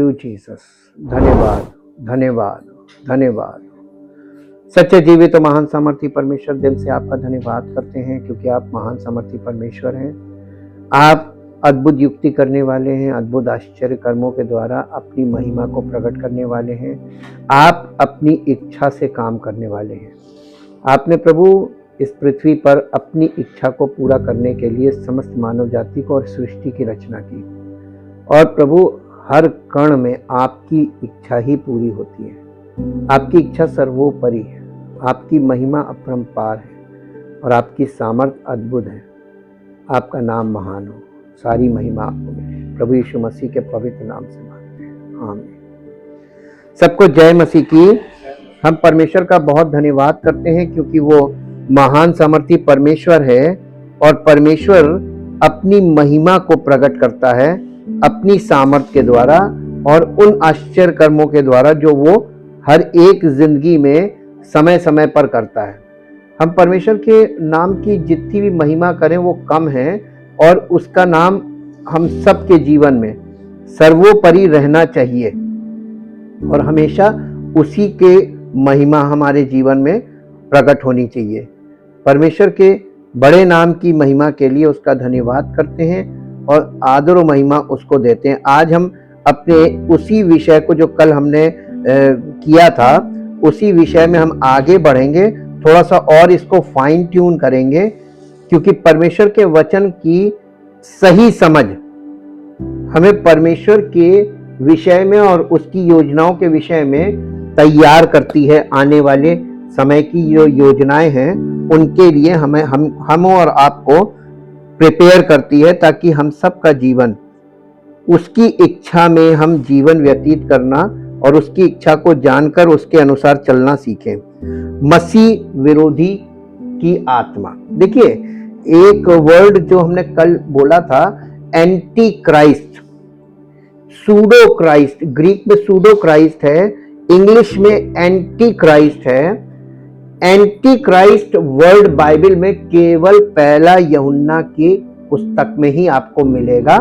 You Jesus. धन्यवाद, धन्यवाद, धन्यवाद। सच्चे जीवित तो महान सामर्थी परमेश्वर, दिल से आपका धन्यवाद करते हैं क्योंकि आप महान सामर्थी परमेश्वर हैं। आप अद्भुत युक्ति करने वाले हैं, अद्भुत आश्चर्य कर्मों के द्वारा अपनी महिमा को प्रकट करने वाले हैं। आप अपनी इच्छा से काम करने वाले हैं। आपने प्रभु इस पृथ्वी पर अपनी इच्छा को पूरा करने के लिए समस्त मानव जाति को और सृष्टि की रचना की, और प्रभु हर कण में आपकी इच्छा ही पूरी होती है। आपकी इच्छा सर्वोपरि है, आपकी महिमा अपरंपार है और आपकी सामर्थ अद्भुत है। आपका नाम महान हो, सारी महिमा आपको मिले। प्रभु यीशु मसीह के पवित्र नाम से मांगते हैं, आमीन। सबको जय मसीह की। हम परमेश्वर का बहुत धन्यवाद करते हैं क्योंकि वो महान सामर्थी परमेश्वर है और परमेश्वर अपनी महिमा को प्रकट करता है अपनी सामर्थ के द्वारा और उन आश्चर्य कर्मों के द्वारा जो वो हर एक जिंदगी में समय समय पर करता है। हम परमेश्वर के नाम की जितनी भी महिमा करें वो कम है और उसका नाम हम सब के जीवन में सर्वोपरि रहना चाहिए और हमेशा उसी के महिमा हमारे जीवन में प्रकट होनी चाहिए। परमेश्वर के बड़े नाम की महिमा के लिए उसका धन्यवाद करते हैं और आदर और महिमा उसको देते हैं। आज हम अपने उसी विषय को जो कल हमने किया था उसी विषय में हम आगे बढ़ेंगे, थोड़ा सा और इसको फाइन ट्यून करेंगे क्योंकि परमेश्वर के वचन की सही समझ हमें परमेश्वर के विषय में और उसकी योजनाओं के विषय में तैयार करती है। आने वाले समय की जो योजनाएं हैं उनके लिए हम और आपको प्रिपेयर करती है ताकि हम सबका जीवन उसकी इच्छा में हम जीवन व्यतीत करना और उसकी इच्छा को जानकर उसके अनुसार चलना सीखें। मसीह विरोधी की आत्मा, देखिए एक वर्ड जो हमने कल बोला था anti Christ, pseudo Christ, Greek में सूडो क्राइस्ट है, इंग्लिश में एंटी क्राइस्ट है। एंटी क्राइस्ट वर्ड बाइबल में केवल पहला यूहन्ना की पुस्तक में ही आपको मिलेगा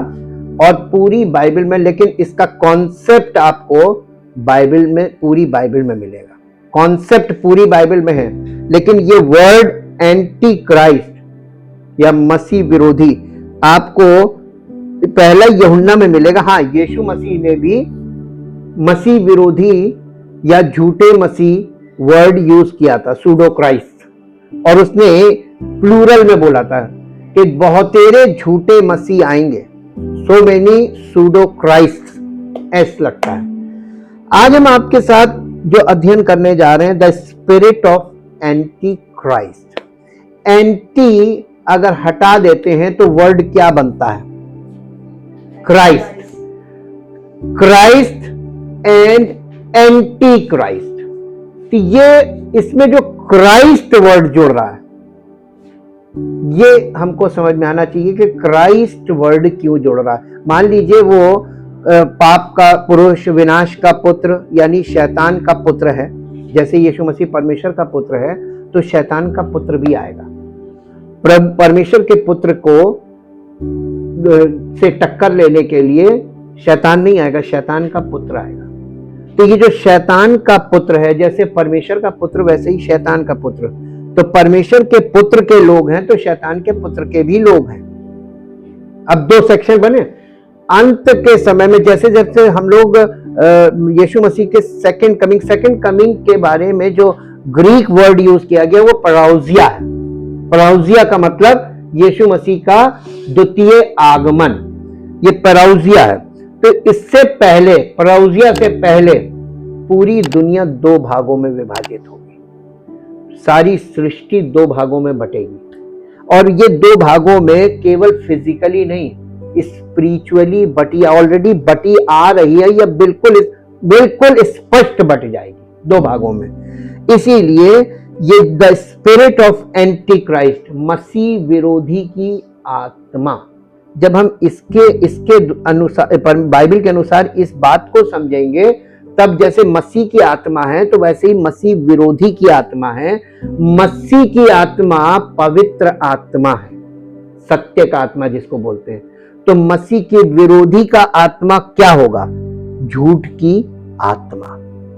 और पूरी बाइबल में, लेकिन इसका कॉन्सेप्ट आपको बाइबल में, पूरी बाइबल में मिलेगा। कॉन्सेप्ट पूरी बाइबल में है, लेकिन ये वर्ड एंटी क्राइस्ट या मसीह विरोधी आपको पहला यूहन्ना में मिलेगा। हाँ, यीशु मसीह ने भी मसीह विरोधी या झूठे मसीह वर्ड यूज किया था, सूडो क्राइस्ट, और उसने प्लूरल में बोला था कि बहुतेरे झूठे मसीह आएंगे, सो मेनी सूडो क्राइस्ट, ऐसा लगता है। आज हम आपके साथ जो अध्ययन करने जा रहे हैं the spirit of anti Christ. Anti अगर हटा देते हैं तो वर्ड क्या बनता है? Christ, Christ and anti Christ. तो ये इसमें जो क्राइस्ट वर्ड जुड़ रहा है ये हमको समझ में आना चाहिए कि क्राइस्ट वर्ड क्यों जुड़ रहा है। मान लीजिए वो पाप का पुरुष, विनाश का पुत्र यानी शैतान का पुत्र है, जैसे यीशु मसीह परमेश्वर का पुत्र है तो शैतान का पुत्र भी आएगा। परमेश्वर के पुत्र को से टक्कर लेने के लिए शैतान नहीं आएगा, शैतान का पुत्र आएगा। तो ये जो शैतान का पुत्र है, जैसे परमेश्वर का पुत्र वैसे ही शैतान का पुत्र, तो परमेश्वर के पुत्र के लोग हैं तो शैतान के पुत्र के भी लोग हैं। अब दो सेक्शन बने। अंत के समय में जैसे जैसे हम लोग यीशु मसीह के सेकंड कमिंग के बारे में जो ग्रीक वर्ड यूज किया गया वो पराउजिया है। पराउजिया का मतलब यीशु मसीह का द्वितीय आगमन, ये पराउजिया है। तो इससे पहले, पराउजिया से पहले पूरी दुनिया दो भागों में विभाजित होगी, सारी सृष्टि दो भागों में बटेगी और ये दो भागों में केवल फिजिकली नहीं, स्पिरिचुअली बटी, ऑलरेडी बटी आ रही है, या बिल्कुल स्पष्ट बट जाएगी दो भागों में। इसीलिए ये the spirit of anti Christ, मसीह विरोधी की आत्मा, जब हम इसके अनुसार, बाइबल के अनुसार इस बात को समझेंगे तब जैसे मसीह की आत्मा है तो वैसे ही मसीह विरोधी की आत्मा है। मसीह की आत्मा पवित्र आत्मा है, सत्य का आत्मा जिसको बोलते हैं। तो मसीह के विरोधी का आत्मा क्या होगा? झूठ की आत्मा,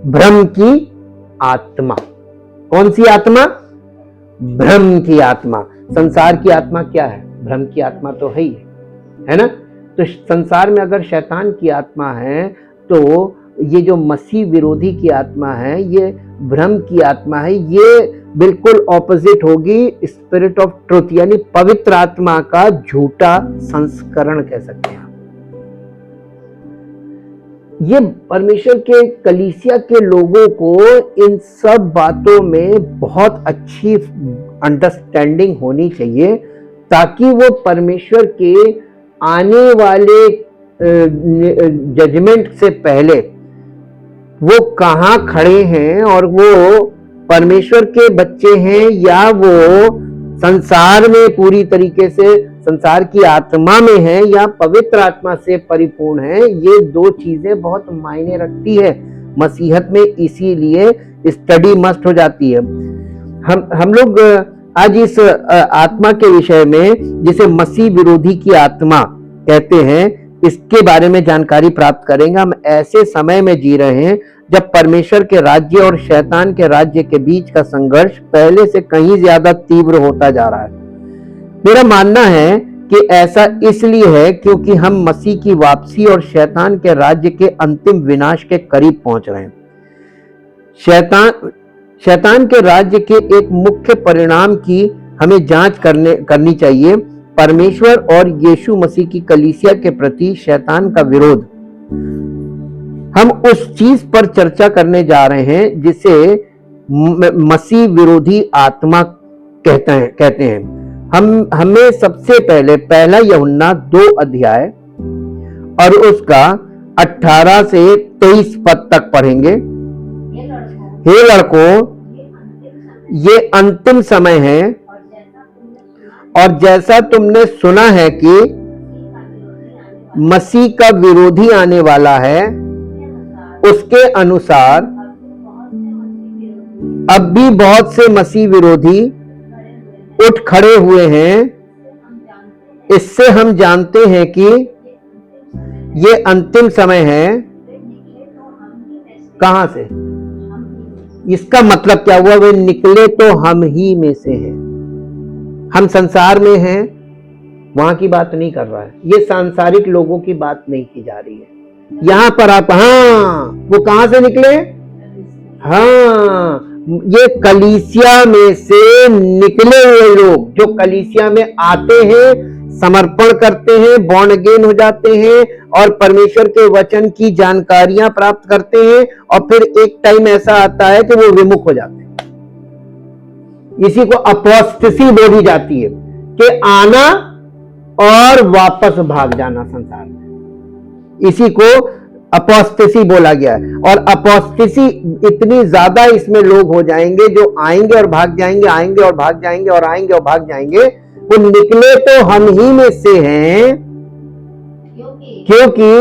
भ्रम की आत्मा। कौन सी आत्मा? भ्रम की आत्मा। संसार की आत्मा क्या है? भ्रम की आत्मा तो है ना? तो संसार में अगर शैतान की आत्मा है तो ये जो मसीह विरोधी की आत्मा है, ये भ्रम की आत्मा है, ये बिल्कुल ऑपोजिट होगी स्पिरिट ऑफ ट्रुथ, यानी पवित्र आत्मा का झूठा संस्करण कह सकते हैं। ये परमेश्वर के कलीसिया के लोगों को इन सब बातों में बहुत अच्छी अंडरस्टैंडिंग होनी चाहिए, ताकि वो परमेश्वर के आने वाले जजमेंट से पहले वो कहाँ खड़े हैं, और वो परमेश्वर के बच्चे हैं या वो संसार में पूरी तरीके से संसार की आत्मा में है या पवित्र आत्मा से परिपूर्ण है। ये दो चीजें बहुत मायने रखती है मसीहत में, इसीलिए स्टडी मस्ट हो जाती है। हम लोग आज इस आत्मा के विषय में, जिसे मसीह विरोधी की आत्मा कहते हैं, इसके बारे में जानकारी प्राप्त करेंगे। हम ऐसे समय में जी रहे हैं जब परमेश्वर के राज्य और शैतान के राज्य के बीच का संघर्ष पहले से कहीं ज्यादा तीव्र होता जा रहा है। मेरा मानना है कि ऐसा इसलिए है क्योंकि हम मसीह की वापसी और शैतान के राज्य के अंतिम विनाश के करीब पहुंच रहे हैं। शैतान के राज्य के एक मुख्य परिणाम की हमें जांच करनी चाहिए। परमेश्वर और यीशु मसीह की कलीसिया के प्रति शैतान का विरोध। हम उस चीज पर चर्चा करने जा रहे हैं जिसे मसीह विरोधी आत्मा कहते हैं। हमें सबसे पहले पहला यूहन्ना 2 अध्याय और उसका 18 से 23 पद तक पढ़ेंगे। हे लड़कों, ये अंतिम समय है, और जैसा तुमने सुना है कि मसीह का विरोधी आने वाला है, उसके अनुसार अब भी बहुत से मसीह विरोधी उठ खड़े हुए हैं। इससे हम जानते हैं कि ये अंतिम समय है। कहां से? इसका मतलब क्या हुआ? वे निकले तो हम ही में से हैं। हम संसार में हैं, वहां की बात नहीं कर रहा है। ये सांसारिक लोगों की बात नहीं की जा रही है यहां पर। आप वो कहां से निकले? ये कलीसिया में से निकले हुए लोग, जो कलीसिया में आते हैं, समर्पण करते हैं, बॉर्न अगेन हो जाते हैं और परमेश्वर के वचन की जानकारियां प्राप्त करते हैं, और फिर एक टाइम ऐसा आता है कि वो विमुख हो जाते हैं। इसी को अपोस्टेसी बोली जाती है, कि आना और वापस भाग जाना संसार में। इसी को अपोस्टेसी बोला गया है। और अपोस्टेसी इतनी ज्यादा इसमें लोग हो जाएंगे जो आएंगे और भाग जाएंगे, आएंगे और भाग जाएंगे, और आएंगे और भाग जाएंगे। वो निकले तो हम ही में से हैं, क्योंकि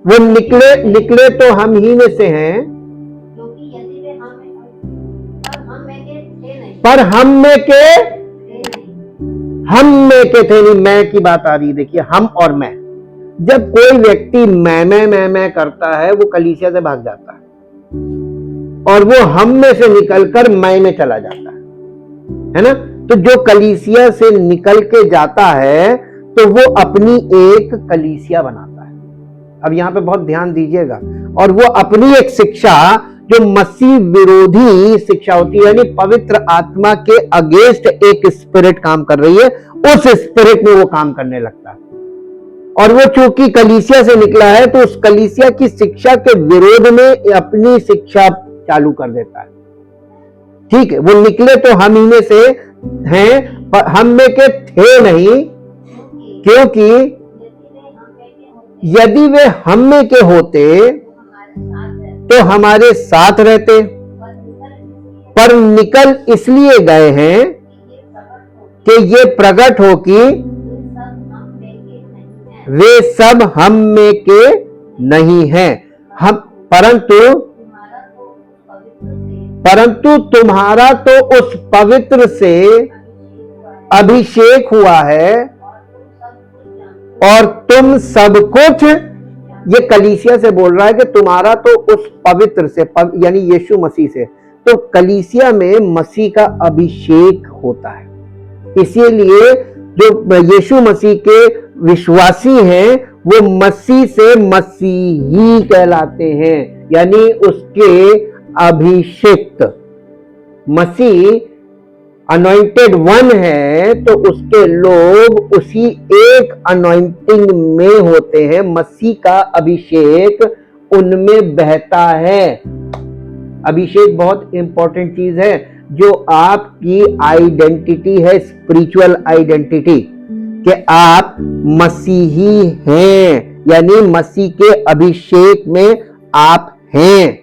वो निकले तो हम ही में से हैं, पर हम में के थे नहीं। मैं की बात आ रही है। देखिए, हम और मैं। जब कोई व्यक्ति मैं करता है, वो कलीसिया से भाग जाता है, और वो हम में से निकलकर मैं में चला जाता है ना? तो जो कलीसिया से निकल के जाता है, तो वो अपनी एक कलीसिया बनाता है। अब यहां पे बहुत ध्यान दीजिएगा। और वो अपनी एक शिक्षा, जो मसीह विरोधी शिक्षा होती है, यानी पवित्र आत्मा के अगेंस्ट एक स्पिरिट काम कर रही है, उस स्पिरिट में वो काम करने लगता है। और वो चूंकि कलीसिया से निकला है, तो उस कलीसिया की शिक्षा के विरोध में अपनी शिक्षा चालू कर देता है। ठीक है, वो निकले तो हम ही में से हैं, पर हम में के थे नहीं, क्योंकि यदि वे हम में के होते तो हमारे साथ रहते, पर निकल इसलिए गए हैं कि ये प्रकट हो कि वे सब हम में के नहीं हैं। परंतु तुम्हारा तो उस पवित्र से अभिषेक हुआ है, और तुम सब कुछ, ये कलीसिया से बोल रहा है कि तुम्हारा तो उस पवित्र से यानी यीशु मसीह से, तो कलीसिया में मसीह का अभिषेक होता है। इसीलिए जो यीशु मसीह के विश्वासी हैं वो मसीह से मसीही कहलाते हैं, यानी उसके अभिषिक्त। मसीह अनॉइंटेड वन है तो उसके लोग उसी एक अनॉइंटिंग में होते हैं, मसीह का अभिषेक उनमें बहता है। अभिषेक बहुत इंपॉर्टेंट चीज है जो आपकी आइडेंटिटी है, स्पिरिचुअल आइडेंटिटी, कि आप मसीही हैं, यानी मसीह के अभिषेक में आप हैं।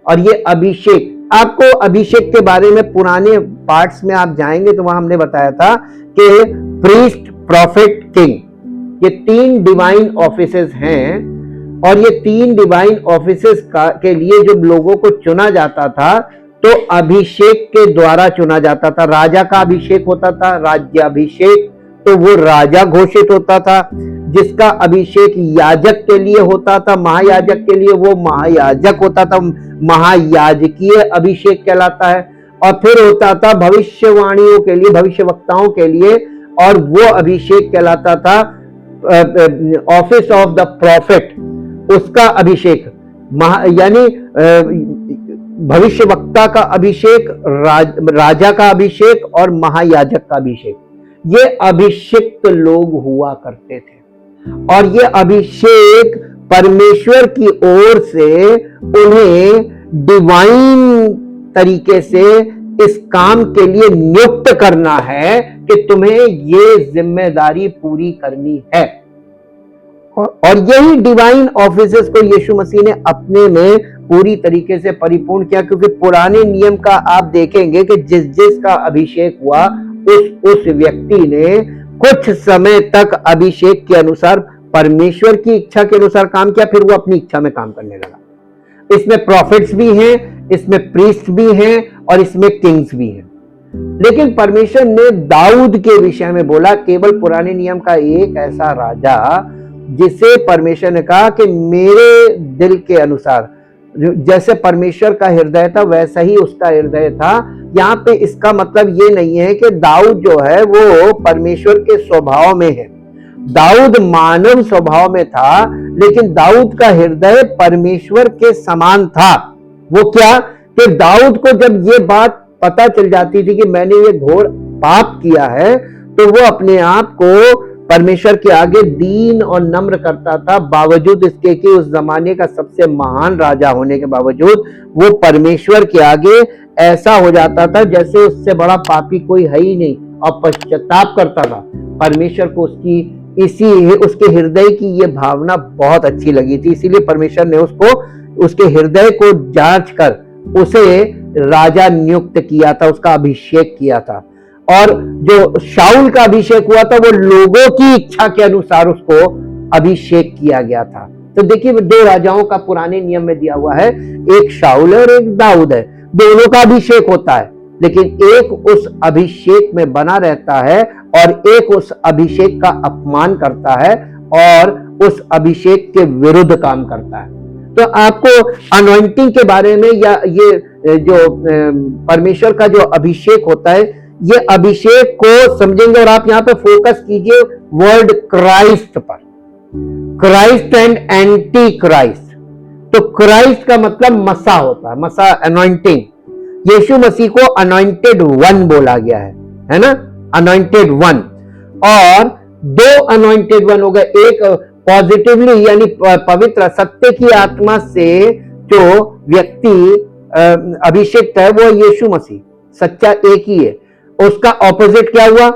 और ये अभिषेक, आपको अभिषेक के बारे में पुराने पार्ट्स में आप जाएंगे तो वहां हमने बताया था कि प्रीस्ट, प्रॉफिट, किंग, ये 3 डिवाइन ऑफिसेस हैं। और ये 3 डिवाइन ऑफिसेस के लिए जब लोगों को चुना जाता था तो अभिषेक के द्वारा चुना जाता था। राजा का अभिषेक होता था, राज्याभिषेक, तो वो राजा घोषित होता था। जिसका अभिषेक याजक के लिए होता था, महायाजक के लिए, वो महायाजक होता था, महायाजकीय अभिषेक कहलाता है। और फिर होता था भविष्यवाणियों के लिए, भविष्यवक्ताओं के लिए, और वो अभिषेक कहलाता था ऑफिस ऑफ द प्रॉफिट, उसका अभिषेक, यानी भविष्यवक्ता का अभिषेक, राजा का अभिषेक और महायाजक का अभिषेक। ये अभिषिक्त लोग हुआ करते थे। और ये अभिषेक परमेश्वर की ओर से उन्हें डिवाइन तरीके से इस काम के लिए नियुक्त करना है कि तुम्हें ये जिम्मेदारी पूरी करनी है। और यही डिवाइन ऑफिसेस को यीशु मसीह ने अपने में पूरी तरीके से परिपूर्ण किया, क्योंकि पुराने नियम का आप देखेंगे कि जिसका अभिषेक हुआ उस व्यक्ति ने कुछ समय तक अभिषेक के अनुसार, परमेश्वर की इच्छा के अनुसार काम किया, फिर वो अपनी इच्छा में काम करने लगा। इसमें प्रॉफिट्स भी हैं, इसमें प्रीस्ट भी हैं और इसमें किंग्स भी हैं। लेकिन परमेश्वर ने दाऊद के विषय में बोला, केवल पुराने नियम का एक ऐसा राजा जिसे परमेश्वर ने कहा कि मेरे दिल के अनुसार, जैसे परमेश्वर का हृदय था वैसा ही उसका हृदय था। यहाँ पे इसका मतलब ये नहीं है कि दाऊद जो है वो परमेश्वर के स्वभाव में है। दाऊद मानव स्वभाव में था, लेकिन दाऊद का हृदय परमेश्वर के समान था। वो क्या कि दाऊद को जब ये बात पता चल जाती थी कि मैंने ये घोर पाप किया है, तो वो अपने आप को परमेश्वर के आगे दीन और नम्र करता था। बावजूद इसके कि उस जमाने का सबसे महान राजा होने के बावजूद वो परमेश्वर के आगे ऐसा हो जाता था जैसे उससे बड़ा पापी कोई है ही नहीं, और पश्चाताप करता था। परमेश्वर को उसके हृदय की ये भावना बहुत अच्छी लगी थी, इसीलिए परमेश्वर ने उसके हृदय को जांच कर उसे राजा नियुक्त किया था, उसका अभिषेक किया था। और जो शाऊल का अभिषेक हुआ था वो लोगों की इच्छा के अनुसार उसको अभिषेक किया गया था। तो देखिए 2 राजाओं का पुराने नियम में दिया हुआ है, एक शाऊल है और एक दाऊद है। दोनों का अभिषेक होता है, लेकिन एक उस अभिषेक में बना रहता है और एक उस अभिषेक का अपमान करता है और उस अभिषेक के विरुद्ध काम करता है। तो आपको अनॉइंटिंग के बारे में, या ये जो परमेश्वर का जो अभिषेक होता है, ये अभिषेक को समझेंगे। और आप यहाँ पे फोकस कीजिए वर्ड क्राइस्ट पर, क्राइस्ट एंड एंटी क्राइस्ट। तो क्राइस्ट का मतलब मसा होता है, मसा अनॉइंटिंग। यीशु मसीह को अनॉइंटेड वन बोला गया है ना, अनॉइंटेड वन। और 2 अनॉइंटेड वन हो गए, एक पॉजिटिवली यानी पवित्र सत्य की आत्मा से जो व्यक्ति अभिषेक है वो यीशु मसीह, सच्चा एक ही है। उसका ऑपोजिट क्या हुआ?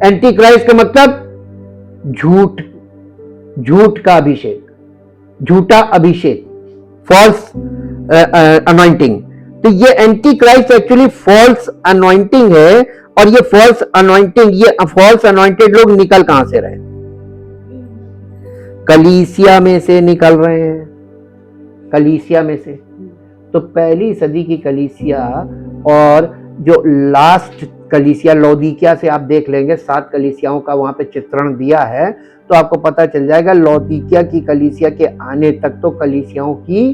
एंटी क्राइस्ट का मतलब झूठ का अभिषेक, झूठा अभिषेक, फॉल्स अनॉइंटिंग। तो ये anti Christ actually false anointing है। और ये फॉल्स अनॉइंटिंग, ये फॉल्स अनॉइंटेड लोग निकल कहां से रहे? कलीसिया में से निकल रहे हैं, कलीसिया में से। तो पहली सदी की कलीसिया और जो लास्ट कलीसिया लौदीकिया से आप देख लेंगे, 7 कलीसियाओं का वहां पे चित्रण दिया है, तो आपको पता चल जाएगा लौदीकिया की कलीसिया के आने तक तो कलीसियाओं की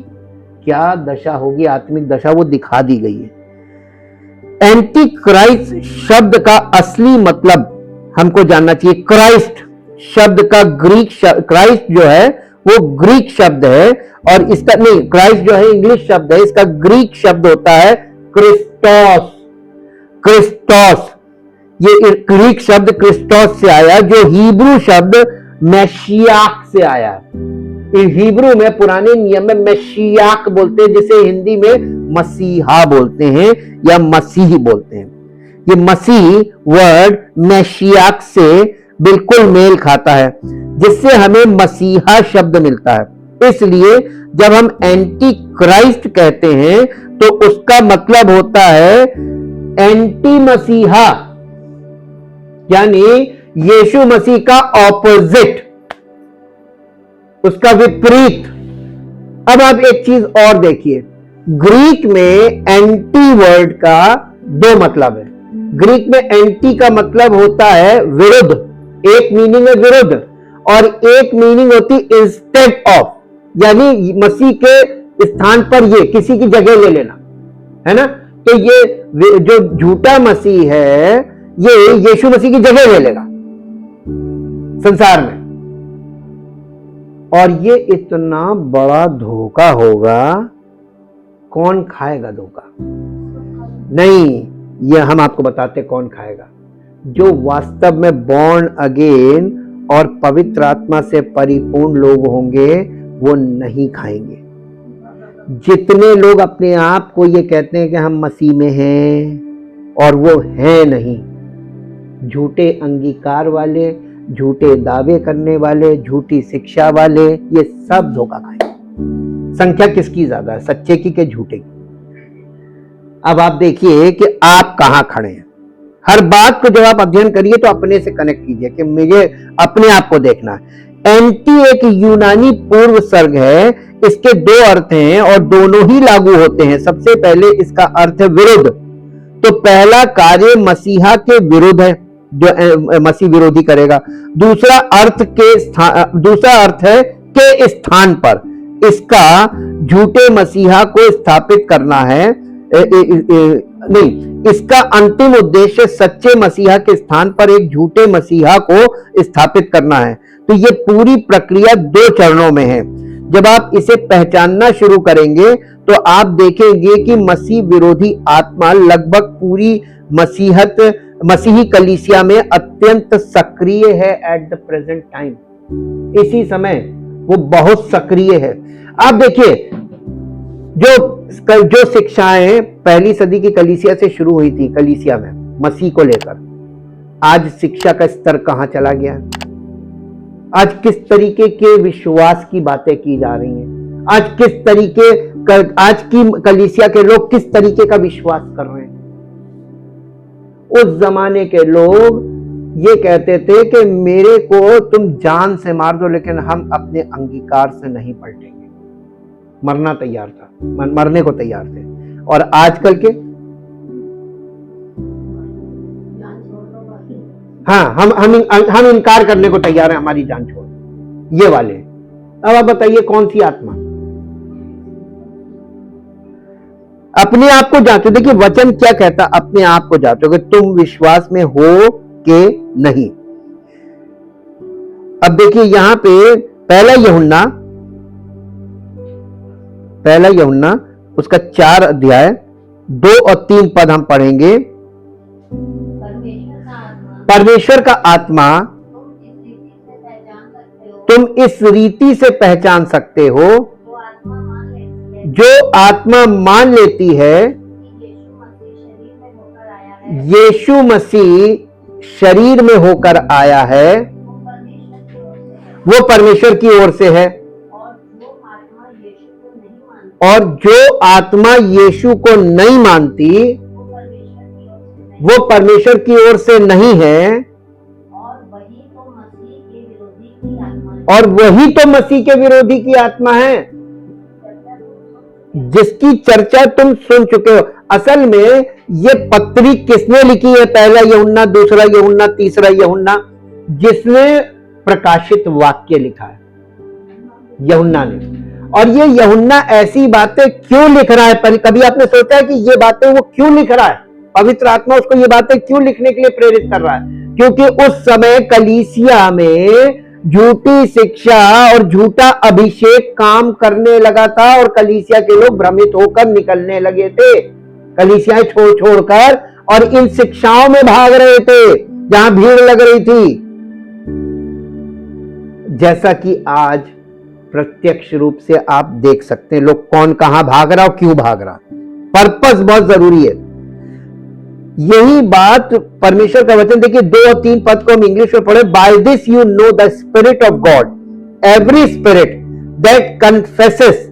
क्या दशा होगी, आत्मिक दशा, वो दिखा दी गई है। एंटी क्राइस्ट शब्द का असली मतलब हमको जानना चाहिए। क्राइस्ट शब्द का ग्रीक क्राइस्ट जो है वो ग्रीक शब्द है, और इसका नहीं, क्राइस्ट जो है इंग्लिश शब्द है, इसका ग्रीक शब्द होता है क्रिस्टोस। क्रिस्टोस, ये ग्रीक शब्द क्रिस्टोस से आया, जो हिब्रू शब्द मैशियाक से आया। हिब्रू में पुराने नियम में मैशियाक बोलते हैं, जिसे हिंदी में मसीहा बोलते हैं या मसीही बोलते हैं। ये मसीह वर्ड मैशियाक से बिल्कुल मेल खाता है, जिससे हमें मसीहा शब्द मिलता है। इसलिए जब हम एंटी क्राइस्ट कहते हैं तो उसका मतलब होता है एंटी मसीहा, यानी यीशु मसीह का ऑपोजिट, उसका विपरीत। अब आप एक चीज और देखिए, ग्रीक में एंटी वर्ड का 2 मतलब है। ग्रीक में एंटी का मतलब होता है विरुद्ध, एक मीनिंग है विरुद्ध, और एक मीनिंग होती इंस्टेड ऑफ, यानी मसीह के स्थान पर, ये किसी की जगह ले लेना, है ना। तो ये जो झूठा मसीह है, ये यीशु मसीह की जगह ले लेगा संसार में, और ये इतना बड़ा धोखा होगा, कौन खाएगा धोखा? नहीं, ये हम आपको बताते कौन खाएगा। जो वास्तव में बॉर्न अगेन और पवित्र आत्मा से परिपूर्ण लोग होंगे वो नहीं खाएंगे। जितने लोग अपने आप को ये कहते हैं कि हम मसीह में हैं और वो हैं नहीं, झूठे अंगीकार वाले, झूठे दावे करने वाले, झूठी शिक्षा वाले, ये सब धोखा खाएंगे। संख्या किसकी ज्यादा है, सच्चे की कि झूठे की? अब आप देखिए कि आप कहां खड़े हैं। हर बात को जब आप अध्ययन करिए तो अपने से कनेक्ट कीजिए कि मुझे अपने आप को देखना है। एंटी एक यूनानी पूर्व सर्ग है, इसके 2 अर्थ हैं और दोनों ही लागू होते हैं। सबसे पहले इसका अर्थ है विरुद्ध, तो पहला कार्य मसीहा के विरुद्ध है, जो मसीह विरोधी करेगा। दूसरा अर्थ है के स्थान पर, इसका झूठे मसीहा को स्थापित करना है। नहीं, इसका अंतिम उद्देश्य सच्चे मसीहा के स्थान पर एक झूठे मसीहा को स्थापित करना है। तो ये पूरी प्रक्रिया 2 चरणों में है। जब आप इसे पहचानना शुरू करेंगे तो आप देखेंगे कि मसीह विरोधी आत्मा लगभग पूरी मसीही कलीसिया में अत्यंत सक्रिय है एट द प्रेजेंट टाइम। इसी समय वो बहुत सक्रिय है। आप देखिए, जो शिक्षाएं पहली सदी की कलीसिया से शुरू हुई थी, कलीसिया में मसीह को लेकर, आज शिक्षा का स्तर कहां चला गया? आज किस तरीके के विश्वास की बातें की जा रही हैं? आज की कलीसिया के लोग किस तरीके का विश्वास कर रहे हैं? उस जमाने के लोग ये कहते थे कि मेरे को तुम जान से मार दो, लेकिन हम अपने अंगीकार से नहीं पलटेंगे। मरना तैयार था, मरने को तैयार थे। और आजकल के हाँ, हम इनकार करने को तैयार हैं, हमारी जान छोड़, ये वाले। अब आप बताइए कौन सी आत्मा? अपने आप को जांचो। देखिए वचन क्या कहता, अपने आप को जांचो कि तुम विश्वास में हो कि नहीं। अब देखिए यहां पे पहला यूहन्ना उसका 4 अध्याय 2 और 3 पद हम पढ़ेंगे। परमेश्वर का आत्मा तुम इस रीति से पहचान सकते हो, जो आत्मा मान लेती है यीशु मसीह शरीर में होकर आया है, वो परमेश्वर की ओर से है, और जो आत्मा यीशु को नहीं मानती वो परमेश्वर की ओर से नहीं है, और वही तो मसीह के विरोधी की आत्मा है जिसकी चर्चा तुम सुन चुके हो। असल में ये पत्री किसने लिखी है? पहला यूहन्ना, दूसरा यूहन्ना, तीसरा यूहन्ना। जिसने प्रकाशित वाक्य लिखा है यूहन्ना ने। और ये यूहन्ना ऐसी बातें क्यों लिख रहा है? पर कभी आपने सोचा है कि ये बातें वो क्यों लिख रहा है? पवित्र आत्मा उसको ये बातें क्यों लिखने के लिए प्रेरित कर रहा है? क्योंकि उस समय कलीसिया में झूठी शिक्षा और झूठा अभिषेक काम करने लगा था और कलीसिया के लोग भ्रमित होकर निकलने लगे थे, कलीसियाएं छोड़ छोड़कर, और इन शिक्षाओं में भाग रहे थे जहां भीड़ लग रही थी। जैसा कि आज प्रत्यक्ष रूप से आप देख सकते हैं लोग कौन कहां भाग रहा और क्यों भाग रहा। पर्पस बहुत जरूरी है। यही बात परमेश्वर का वचन देखिए 2 और 3 पद को हम इंग्लिश में पढ़े। By this you know the spirit of God, every spirit that confesses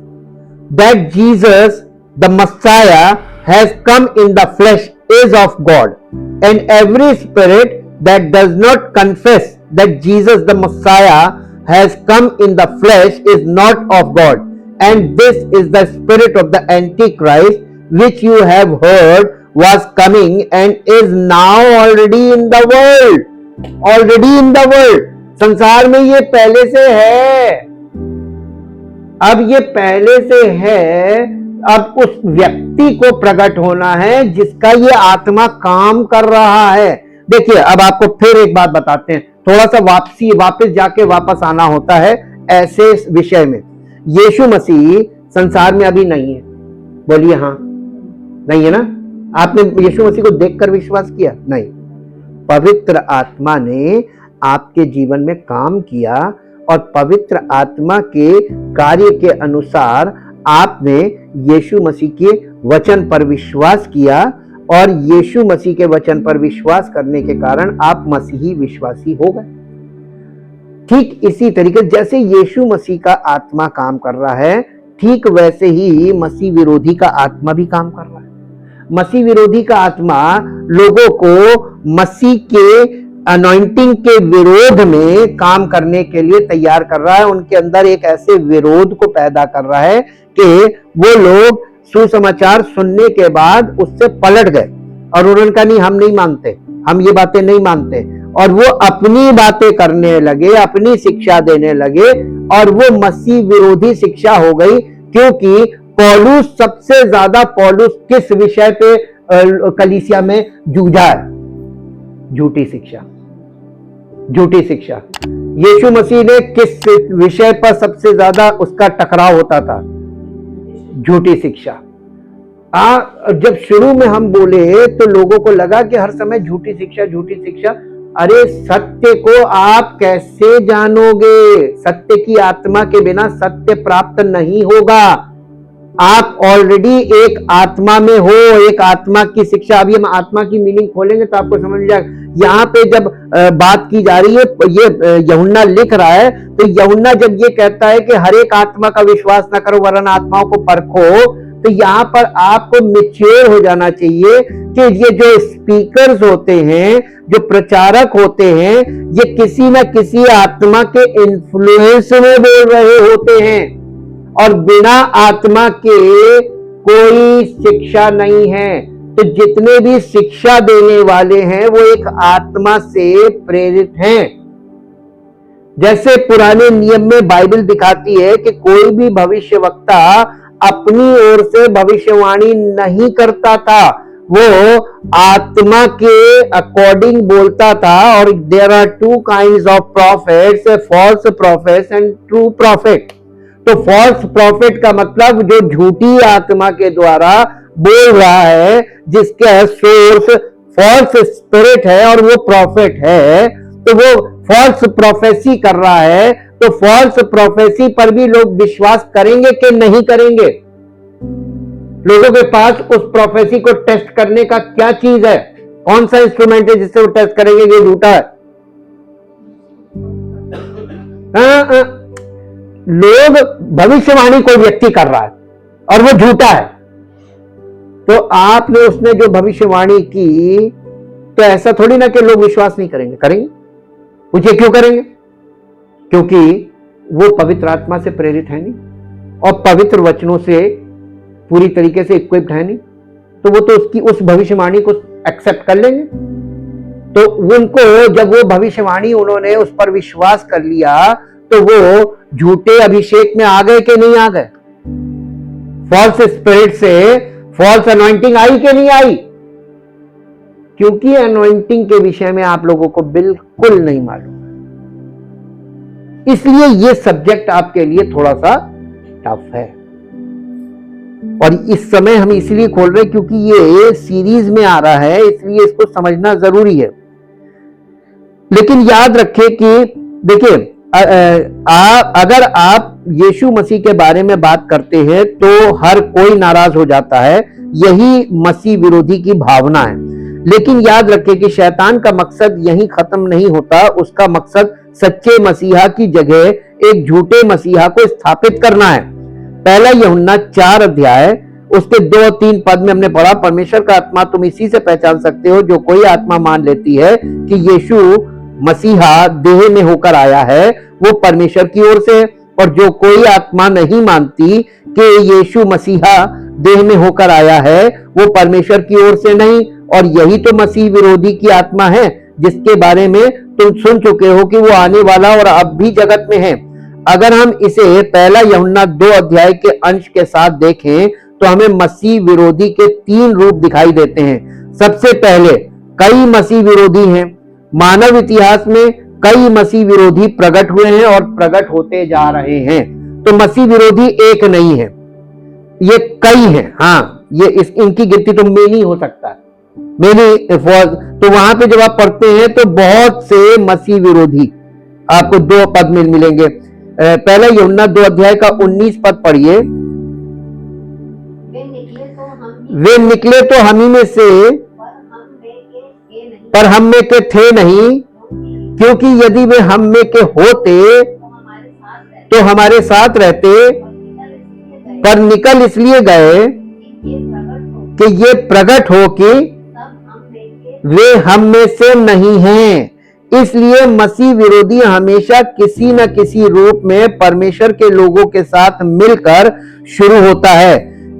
that Jesus the Messiah has come in the flesh is of God, and every spirit that does not confess that Jesus the Messiah has come in the flesh is not of God, and this is the spirit of the Antichrist, which you have heard was coming and is now already in the world. Already in the world. संसार में ये पहले से है। अब ये पहले से है, अब उस व्यक्ति को प्रकट होना है जिसका ये आत्मा काम कर रहा है। देखिए, अब आपको फिर एक बात बताते हैं, थोड़ा सा वापस जाके वापस आना होता है ऐसे विषय में। यीशु मसीह संसार में अभी नहीं है, बोलिए हाँ, नहीं है ना? आपने यीशु मसीह को देखकर विश्वास किया? नहीं। पवित्र आत्मा ने आपके जीवन में काम किया और पवित्र आत्मा के कार्य के अनुसार आपने यीशु मसीह के वचन पर विश्वास किया, और यीशु मसीह के वचन पर विश्वास करने के कारण आप मसीही विश्वासी हो गए। ठीक इसी तरीके जैसे यीशु मसीह का आत्मा काम कर रहा है, ठीक वैसे ही मसीह विरोधी का आत्मा भी काम कर रहा है। मसीह विरोधी का आत्मा लोगों को मसीह के अनॉइंटिंग के विरोध में काम करने के लिए तैयार कर रहा है। उनके अंदर एक ऐसे विरोध को पैदा कर रहा है कि वो लोग सुसमाचार सुनने के बाद उससे पलट गए और उन्होंने कहा नहीं, हम नहीं मानते, हम ये बातें नहीं मानते, और वो अपनी बातें करने लगे, अपनी शिक्षा देने लगे, और वो मसीह विरोधी शिक्षा हो गई। क्योंकि पौलुस सबसे ज्यादा किस विषय पे कलीसिया में जूझा है? झूठी शिक्षा। झूठी शिक्षा। यीशु मसीह ने किस विषय पर सबसे ज्यादा उसका टकराव होता था? झूठी शिक्षा। जब शुरू में हम बोले तो लोगों को लगा कि हर समय झूठी शिक्षा, झूठी शिक्षा। अरे सत्य को आप कैसे जानोगे? सत्य की आत्मा के बिना सत्य प्राप्त नहीं होगा। आप ऑलरेडी एक आत्मा में हो, एक आत्मा की शिक्षा। अभी हम आत्मा की मीनिंग खोलेंगे तो आपको समझ जाएगा। यहाँ पे जब बात की जा रही है, ये यूहन्ना लिख रहा है, तो यूहन्ना जब ये कहता है कि हर एक आत्मा का विश्वास न करो वरन आत्माओं को परखो, तो यहाँ पर आपको मैच्योर हो जाना चाहिए कि ये जो स्पीकर्स होते हैं, जो प्रचारक होते हैं, ये किसी न किसी आत्मा के इन्फ्लुएंस में बोल रहे होते हैं, और बिना आत्मा के कोई शिक्षा नहीं है। तो जितने भी शिक्षा देने वाले हैं वो एक आत्मा से प्रेरित हैं। जैसे पुराने नियम में बाइबल दिखाती है कि कोई भी भविष्यवक्ता अपनी ओर से भविष्यवाणी नहीं करता था, वो आत्मा के अकॉर्डिंग बोलता था। और there are 2 kinds of prophets, false prophets and true prophet. तो फॉल्स प्रॉफिट का मतलब जो झूठी आत्मा के द्वारा बोल रहा है, जिसका सोर्स फॉल्स स्पिरिट है और वो प्रॉफिट है, तो वो फॉल्स प्रोफेसी कर रहा है। तो फॉल्स प्रोफेसी पर भी लोग विश्वास करेंगे कि नहीं करेंगे? लोगों के पास उस प्रोफेसी को टेस्ट करने का क्या चीज है? कौन सा इंस्ट्रूमेंट है जिससे वो टेस्ट करेंगे कि झूठा है? लोग भविष्यवाणी कोई व्यक्ति कर रहा है और वो झूठा है, तो आपने उसने जो भविष्यवाणी की, तो ऐसा थोड़ी ना कि लोग विश्वास नहीं करेंगे। करेंगे। पूछिए क्यों करेंगे? क्योंकि वो पवित्र आत्मा से प्रेरित है नहीं और पवित्र वचनों से पूरी तरीके से इक्विप्ड है नहीं। तो वो तो उसकी उस भविष्यवाणी को एक्सेप्ट कर लेंगे। तो उनको जब वो भविष्यवाणी उन्होंने उस पर विश्वास कर लिया तो वो झूठे अभिषेक में आ गए कि नहीं आ गए? फॉल्स स्पिरिट से फॉल्स अनॉइंटिंग आई कि नहीं आई? क्योंकि अनॉइंटिंग के विषय में आप लोगों को बिल्कुल नहीं मालूम, इसलिए ये सब्जेक्ट आपके लिए थोड़ा सा टफ है। और इस समय हम इसलिए खोल रहे हैं क्योंकि ये सीरीज में आ रहा है, इसलिए इसको समझना जरूरी है। लेकिन याद रखें कि देखिए, अगर आप यीशु मसीह के बारे में बात करते हैं तो हर कोई नाराज हो जाता है, यही मसीह विरोधी की भावना है। लेकिन याद रखें कि शैतान का मकसद यहीं खत्म नहीं होता, उसका मकसद सच्चे मसीहा की जगह एक झूठे मसीहा को स्थापित करना है। पहला यूहन्ना 4 अध्याय उसके 2-3 पद में हमने पढ़ा, परमेश्वर का आत्मा तुम इसी से पहचान सकते हो, जो कोई आत्मा मान लेती है कि यीशु मसीहा देह में होकर आया है वो परमेश्वर की ओर से है, और जो कोई आत्मा नहीं मानती कि यीशु मसीहा देह में होकर आया है वो परमेश्वर की ओर से नहीं। और यही तो मसीह विरोधी की आत्मा है जिसके बारे में तुम सुन चुके हो कि वो आने वाला और अब भी जगत में है। अगर हम इसे पहला यूहन्ना 2 अध्याय के अंश के साथ देखें तो हमें मसीह विरोधी के 3 रूप दिखाई देते हैं। सबसे पहले कई मसीह विरोधी हैं, मानव इतिहास में कई मसीह विरोधी प्रकट हुए हैं और प्रकट होते जा रहे हैं। तो मसीह विरोधी एक नहीं है, ये कई हैं। हाँ, ये इनकी गिनती तो मेनी हो सकता है, मेनी। तो वहां पे जब आप पढ़ते हैं तो बहुत से मसीह विरोधी आपको 2 पद में मिलेंगे। पहला यूहन्ना 2 अध्याय का 19 पद पढ़िए। वे निकले तो हम ही में से, पर हम में के थे नहीं, क्योंकि यदि वे हम में के होते तो हमारे साथ रहते, पर निकल इसलिए गए कि ये प्रकट हो कि वे हम में से नहीं हैं। इसलिए मसीह विरोधी हमेशा किसी न किसी रूप में परमेश्वर के लोगों के साथ मिलकर शुरू होता है,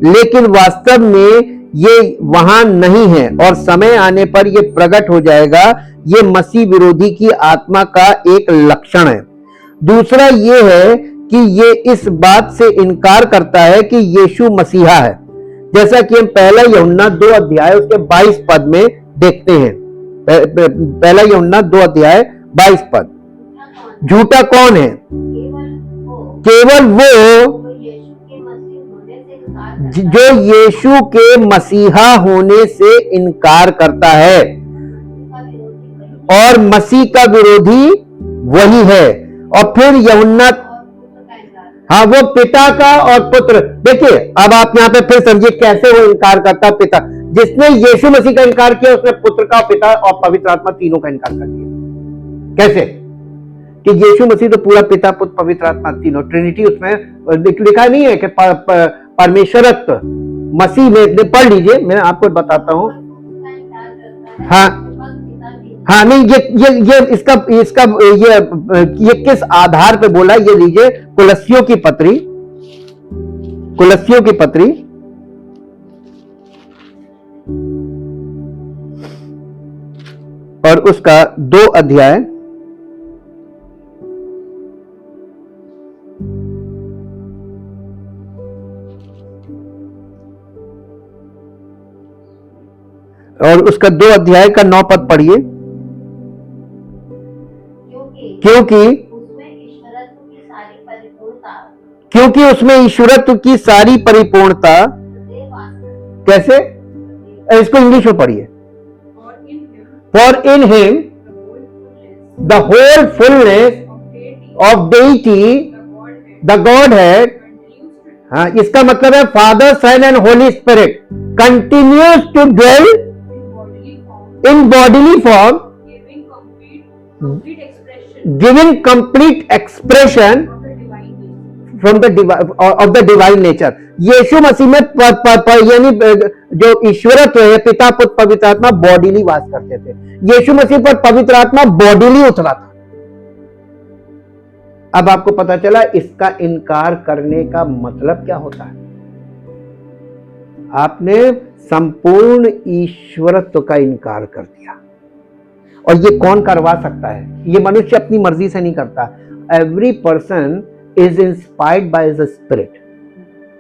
लेकिन वास्तव में ये वहां नहीं है और समय आने पर ये प्रकट हो जाएगा। ये मसीह विरोधी की आत्मा का एक लक्षण है। दूसरा ये है कि ये इस बात से इनकार करता है कि यीशु मसीहा है, जैसा कि हम पहला यूहन्ना 2 अध्याय उसके 22 पद में देखते हैं। पहला यूहन्ना 2 अध्याय 22 पद। झूठा कौन है? केवल वो जो यीशु के मसीहा होने से इनकार करता है, और मसीह का विरोधी वही है। और फिर यूहन्ना, हाँ, वो पिता का और पुत्र। देखिए, अब आप यहां पे फिर समझिए कैसे वो इनकार करता है। पिता, जिसने यीशु मसीह का इनकार किया उसने पुत्र का, पिता और पवित्र आत्मा तीनों का इनकार कर दिया। कैसे कि यीशु मसीह तो पूरा पिता पुत्र पवित्र आत्मा तीनों ट्रिनिटी उसमें लिखा नहीं है कि परमेश्वरत्व मसीह में। पढ़ लीजिए, मैं आपको बताता हूं। हाँ, नहीं, ये इसका ये किस आधार पे बोला, ये लीजिए कुलस्सियों की पत्री और उसका 2 अध्याय और उसका 2 अध्याय का 9 पद पढ़िए। क्योंकि उसमें ईश्वरत्व की सारी परिपूर्णता, कैसे? इसको इंग्लिश में पढ़िए। For in him the whole fullness of deity the godhead, हाँ, इसका मतलब है father son and holy spirit continues to dwell in bodily form, giving complete expression from the of the divine nature। यीशु मसीह में यानी जो ईश्वरत्व है, पिता पुत्र पवित्र आत्मा बॉडीली वास करते थे। यीशु मसीह पर पवित्र आत्मा बॉडीली उतरा था। अब आपको पता चला इसका इनकार करने का मतलब क्या होता है। आपने संपूर्ण ईश्वरत्व का इनकार कर दिया। और ये कौन करवा सकता है? ये मनुष्य अपनी मर्जी से नहीं करता। Every person is inspired by the spirit.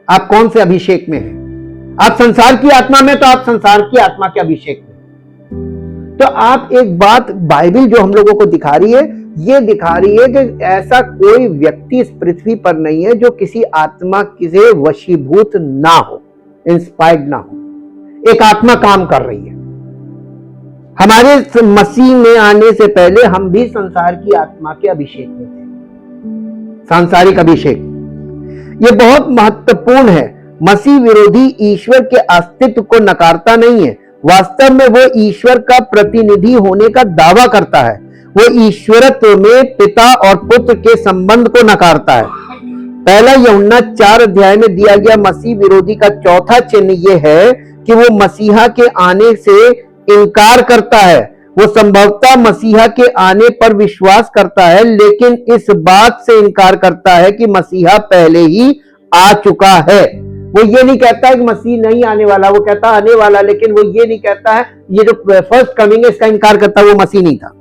आप कौन से अभिषेक में हैं? आप संसार की आत्मा में, तो आप संसार की आत्मा के अभिषेक में। तो आप एक बात बाइबल जो हम लोगों को दिखा रही है, ये दिखा रही है कि ऐसा कोई व्यक्ति इस पृथ्वी पर नहीं है जो किसी आत्मा से वशीभूत ना हो, इंस्पायर्ड ना हो। एक आत्मा काम कर रही है। हमारे मसीह में आने से पहले हम भी संसार की आत्मा के अभिषेक में थे, सांसारिक अभिषेक। ये बहुत महत्वपूर्ण है। मसीह विरोधी ईश्वर के अस्तित्व को नकारता नहीं है, वास्तव में वो ईश्वर का प्रतिनिधि होने का दावा करता है। वो ईश्वरत्व में पिता और पुत्र के संबंध को नकारता है। पहला यूहन्ना 4 अध्याय में दिया गया मसीह विरोधी का चौथा चिन्ह ये है कि वो मसीहा के आने से इनकार करता है। वो संभवतः मसीहा के आने पर विश्वास करता है, लेकिन इस बात से इनकार करता है कि मसीहा पहले ही आ चुका है। वो ये नहीं कहता है कि मसीह नहीं आने वाला, वो कहता आने वाला, लेकिन वो ये नहीं कहता है, ये जो फर्स्ट कमिंग है इसका इनकार करता है, वो मसीह नहीं था।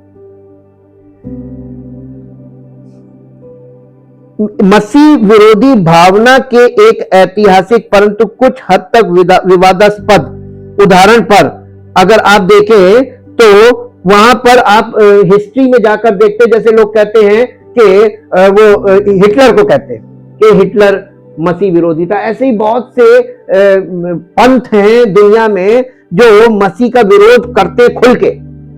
मसीह विरोधी भावना के एक ऐतिहासिक परंतु कुछ हद तक विवादास्पद उदाहरण पर अगर आप देखें तो वहां पर आप हिस्ट्री में जाकर देखते, जैसे लोग कहते हैं कि वो हिटलर को कहते हैं कि हिटलर मसीह विरोधी था। ऐसे ही बहुत से पंथ हैं दुनिया में जो मसीह का विरोध करते, खुल के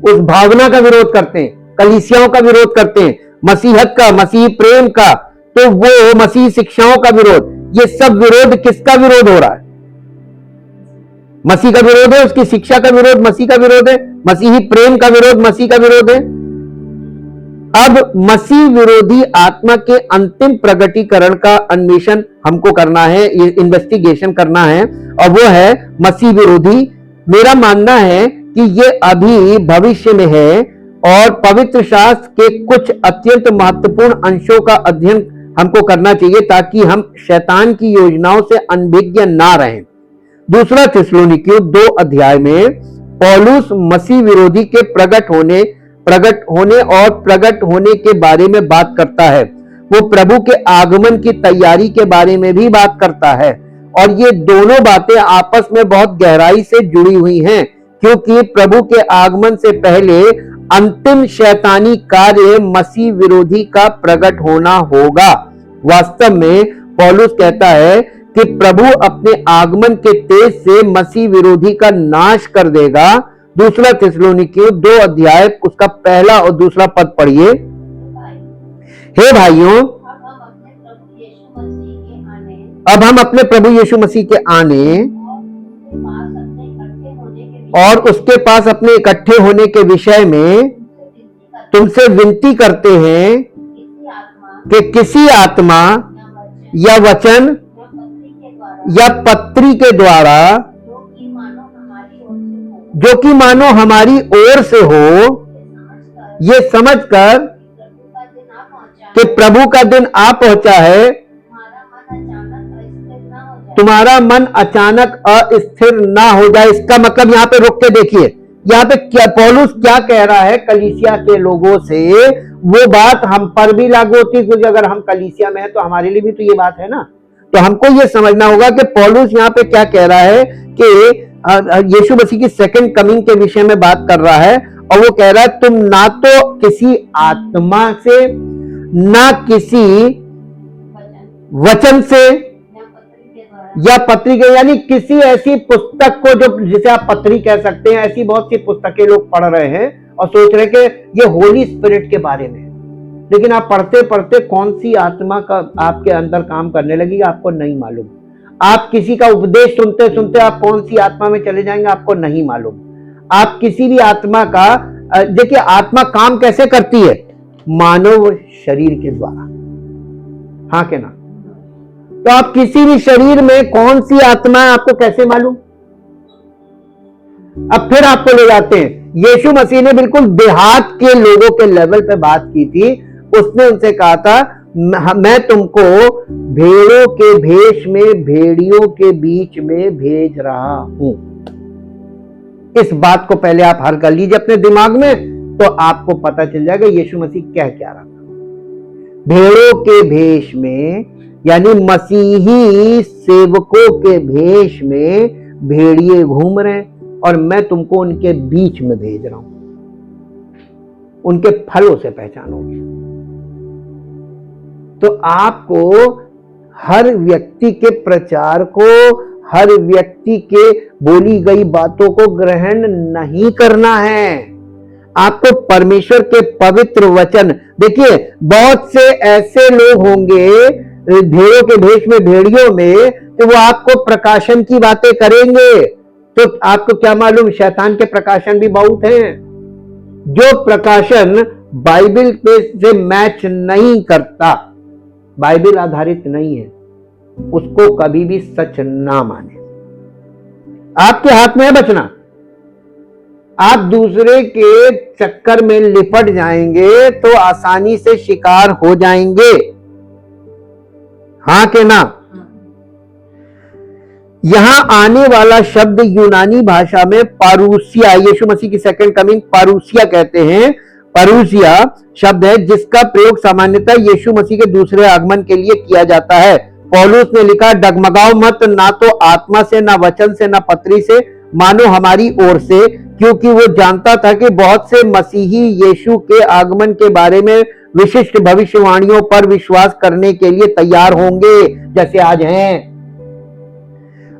उस भावना का विरोध करते हैं, कलीसियाओं का विरोध करते हैं, मसीहत का, मसीह प्रेम का, तो वो मसीह शिक्षाओं का विरोध। ये सब विरोध किसका विरोध हो रहा है? मसीह का विरोध है, उसकी शिक्षा का विरोध मसीह का विरोध है, मसीही प्रेम का विरोध मसीह का विरोध है। अब मसीह विरोधी आत्मा के अंतिम प्रगटीकरण का अन्वेषण हमको करना है, ये इन्वेस्टिगेशन करना है, और वो है मसीह विरोधी। मेरा मानना है कि ये अभी भविष्य में है और पवित्र शास्त्र के कुछ अत्यंत महत्वपूर्ण अंशों का अध्ययन हमको करना चाहिए ताकि हम शैतान की योजनाओं से अनभिज्ञ ना रहें। दूसरा थिस्सलुनीकियों 2 अध्याय में पौलुस मसीह विरोधी के प्रकट होने के बारे में बात करता है। वो प्रभु के आगमन की तैयारी के बारे में भी बात करता है, और ये दोनों बातें आपस में बहुत गहराई से जुड़ी हुई हैं, क्योंकि प्रभु के आगमन से पहले अंतिम शैतानी कार्य मसीह विरोधी का प्रकट होना होगा। वास्तव में पौलुस कहता है कि प्रभु अपने आगमन के तेज से मसीह विरोधी का नाश कर देगा। दूसरा थिस्सलुनीकियों 2 अध्याय उसका पहला और दूसरा पद पढ़िए। हे भाइयों, अब हम अपने प्रभु यीशु मसीह के आने और उसके पास अपने इकट्ठे होने के विषय में तुमसे विनती करते हैं कि किसी आत्मा या वचन या पत्री के द्वारा जो कि मानो हमारी ओर से हो, ये समझकर कि प्रभु का दिन आ पहुंचा है, तुम्हारा मन अचानक अस्थिर ना हो जाए। इसका मतलब यहाँ पे रुक के देखिए, यहाँ पे क्या पौलुस क्या कह रहा है कलीसिया के लोगों से, वो बात हम पर भी लागू होती है, क्योंकि अगर हम कलीसिया में है तो हमारे लिए भी तो ये बात है ना। तो हमको ये समझना होगा कि पौलुस यहाँ पे क्या कह रहा है कि यीशु मसीह की सेकंड कमिंग के विषय में बात कर रहा है, और वो कह रहा है तुम ना तो किसी आत्मा से, ना किसी वचन से या पत्री के, यानी किसी ऐसी पुस्तक को जो जिसे आप पत्री कह सकते हैं, ऐसी बहुत सी पुस्तकें लोग पढ़ रहे हैं और सोच रहे हैं कि ये होली स्पिरिट के बारे में, लेकिन आप पढ़ते पढ़ते कौन सी आत्मा का आपके अंदर काम करने लगेगी आपको नहीं मालूम। आप किसी का उपदेश सुनते सुनते आप कौन सी आत्मा में चले जाएंगे आपको नहीं मालूम। आप किसी भी आत्मा का, देखिए आत्मा काम कैसे करती है, मानव शरीर के द्वारा, हाँ के ना। तो आप किसी भी शरीर में कौन सी आत्मा है आपको कैसे मालूम? अब फिर आपको ले जाते हैं, यीशु मसीह ने बिल्कुल देहात के लोगों के लेवल पे बात की थी। उसने उनसे कहा था मैं तुमको भेड़ों के भेष में भेड़ियों के बीच में भेज रहा हूं। इस बात को पहले आप हल कर लीजिए अपने दिमाग में, तो आपको पता चल जाएगा यीशु मसीह कह क्या रहा था। भेड़ों के भेष में, यानी मसीही सेवकों के भेष में भेड़िए घूम रहे हैं, और मैं तुमको उनके बीच में भेज रहा हूं। उनके फलों से पहचानोगे। तो आपको हर व्यक्ति के प्रचार को, हर व्यक्ति के बोली गई बातों को ग्रहण नहीं करना है। आपको परमेश्वर के पवित्र वचन, देखिए बहुत से ऐसे लोग होंगे भेड़ों के भेष में, भेड़ियों में, तो वो आपको प्रकाशन की बातें करेंगे। तो आपको क्या मालूम, शैतान के प्रकाशन भी बहुत हैं। जो प्रकाशन बाइबल पे से मैच नहीं करता, बाइबल आधारित नहीं है, उसको कभी भी सच ना माने। आपके हाथ में है बचना। आप दूसरे के चक्कर में लिपट जाएंगे तो आसानी से शिकार हो जाएंगे। हाँ के ना? यहां आने वाला शब्द यूनानी भाषा में पारूसिया, यीशु मसीह की सेकंड कमिंग पारूसिया कहते हैं। पारूसिया शब्द है जिसका प्रयोग सामान्यतः यीशु मसीह के दूसरे आगमन के लिए किया जाता है। पौलुस ने लिखा, डगमगाओ मत, ना तो आत्मा से, ना वचन से, ना पत्री से, मानो हमारी ओर से, क्योंकि वो जानता था कि बहुत से मसीही यीशु के आगमन के बारे में विशिष्ट भविष्यवाणियों पर विश्वास करने के लिए तैयार होंगे, जैसे आज हैं।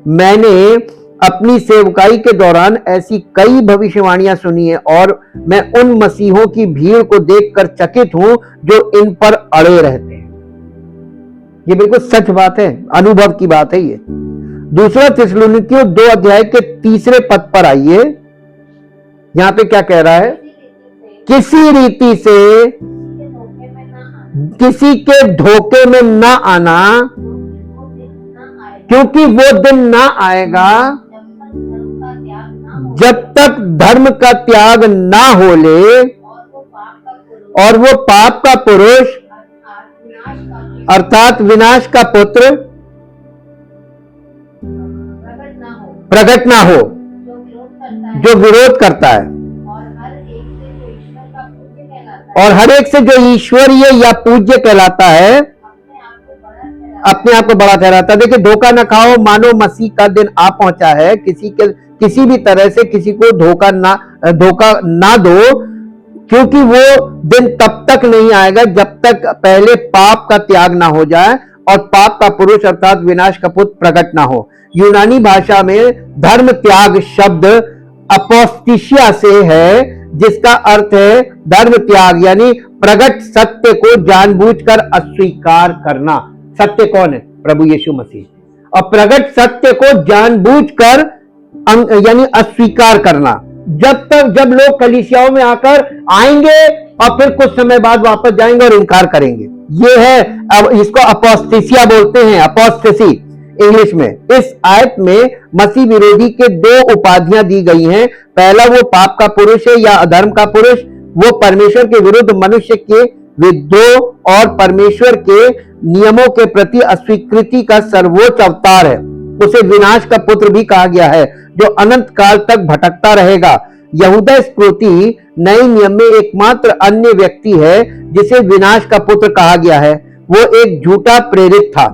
मैंने अपनी सेवकाई के दौरान ऐसी कई भविष्यवाणियां सुनी है, और मैं उन मसीहों की भीड़ को देखकर चकित हूं जो इन पर अड़े रहते हैं। ये बिल्कुल सच बात है, अनुभव की बात है ये। दूसरा थिस्सलुनीकियों 2 अध्याय के 3 पद पर आइए। यहां पे क्या कह रहा है? किसी रीति से किसी के धोखे में ना आना, क्योंकि वो दिन ना आएगा जब तक धर्म का त्याग ना हो ले, और वो पाप का पुरुष अर्थात विनाश का पुत्र प्रकट ना हो, जो विरोध करता है, और हर एक से जो ईश्वरीय या पूज्य कहलाता है अपने आप को बड़ा ठहराता है। देखिए, धोखा ना खाओ, मानो मसीह का दिन आ पहुंचा है। किसी भी तरह से किसी को धोखा ना दो, क्योंकि वो दिन तब तक नहीं आएगा जब तक पहले पाप का त्याग ना हो जाए और पाप का पुरुष अर्थात विनाश का पुत्र प्रकट ना हो। यूनानी भाषा में धर्म त्याग शब्द अपोस्टिशिया से है, जिसका अर्थ है धर्म त्याग, यानी प्रकट सत्य को जानबूझकर अस्वीकार करना। सत्य कौन है? प्रभु यीशु मसीह। और प्रकट सत्य को जानबूझकर यानी अस्वीकार करना। जब लोग कलीसियाओं में आकर आएंगे और फिर कुछ समय बाद वापस जाएंगे और इनकार करेंगे, ये है, अब इसको अपोस्टेसिया बोलते हैं, अपोस्टेसी इंग्लिश में। इस आयत में मसीह विरोधी के 2 उपाधियां दी गई हैं। पहला, वो पाप का पुरुष है या अधर्म का पुरुष, वो परमेश्वर के विरुद्ध मनुष्य के विद्रोह और परमेश्वर के नियमों के प्रति अस्वीकृति का सर्वोच्च अवतार है। उसे विनाश का पुत्र भी कहा गया है, जो अनंत काल तक भटकता रहेगा। यहूदा इस्करियोती नए नियम में एकमात्र अन्य व्यक्ति है जिसे विनाश का पुत्र कहा गया है। वो एक झूठा प्रेरित था।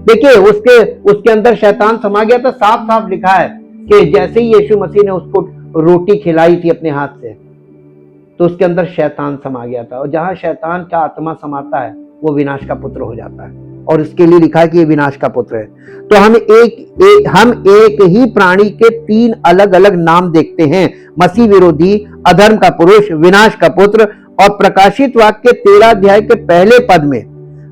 देखिए, उसके अंदर शैतान समा गया था। साफ साफ लिखा है कि जैसे ही यीशु मसीह ने उसको रोटी खिलाई थी अपने हाथ से, तो उसके अंदर शैतान समा गया था। और जहां शैतान का आत्मा समाता है, वो विनाश का पुत्र हो जाता है, और इसके लिए लिखा है कि ये विनाश का पुत्र है। तो हम एक ही प्राणी के 3 अलग अलग नाम देखते हैं: मसीह विरोधी, अधर्म का पुरुष, विनाश का पुत्र। और प्रकाशित वाक्य 13 अध्याय के पहले पद में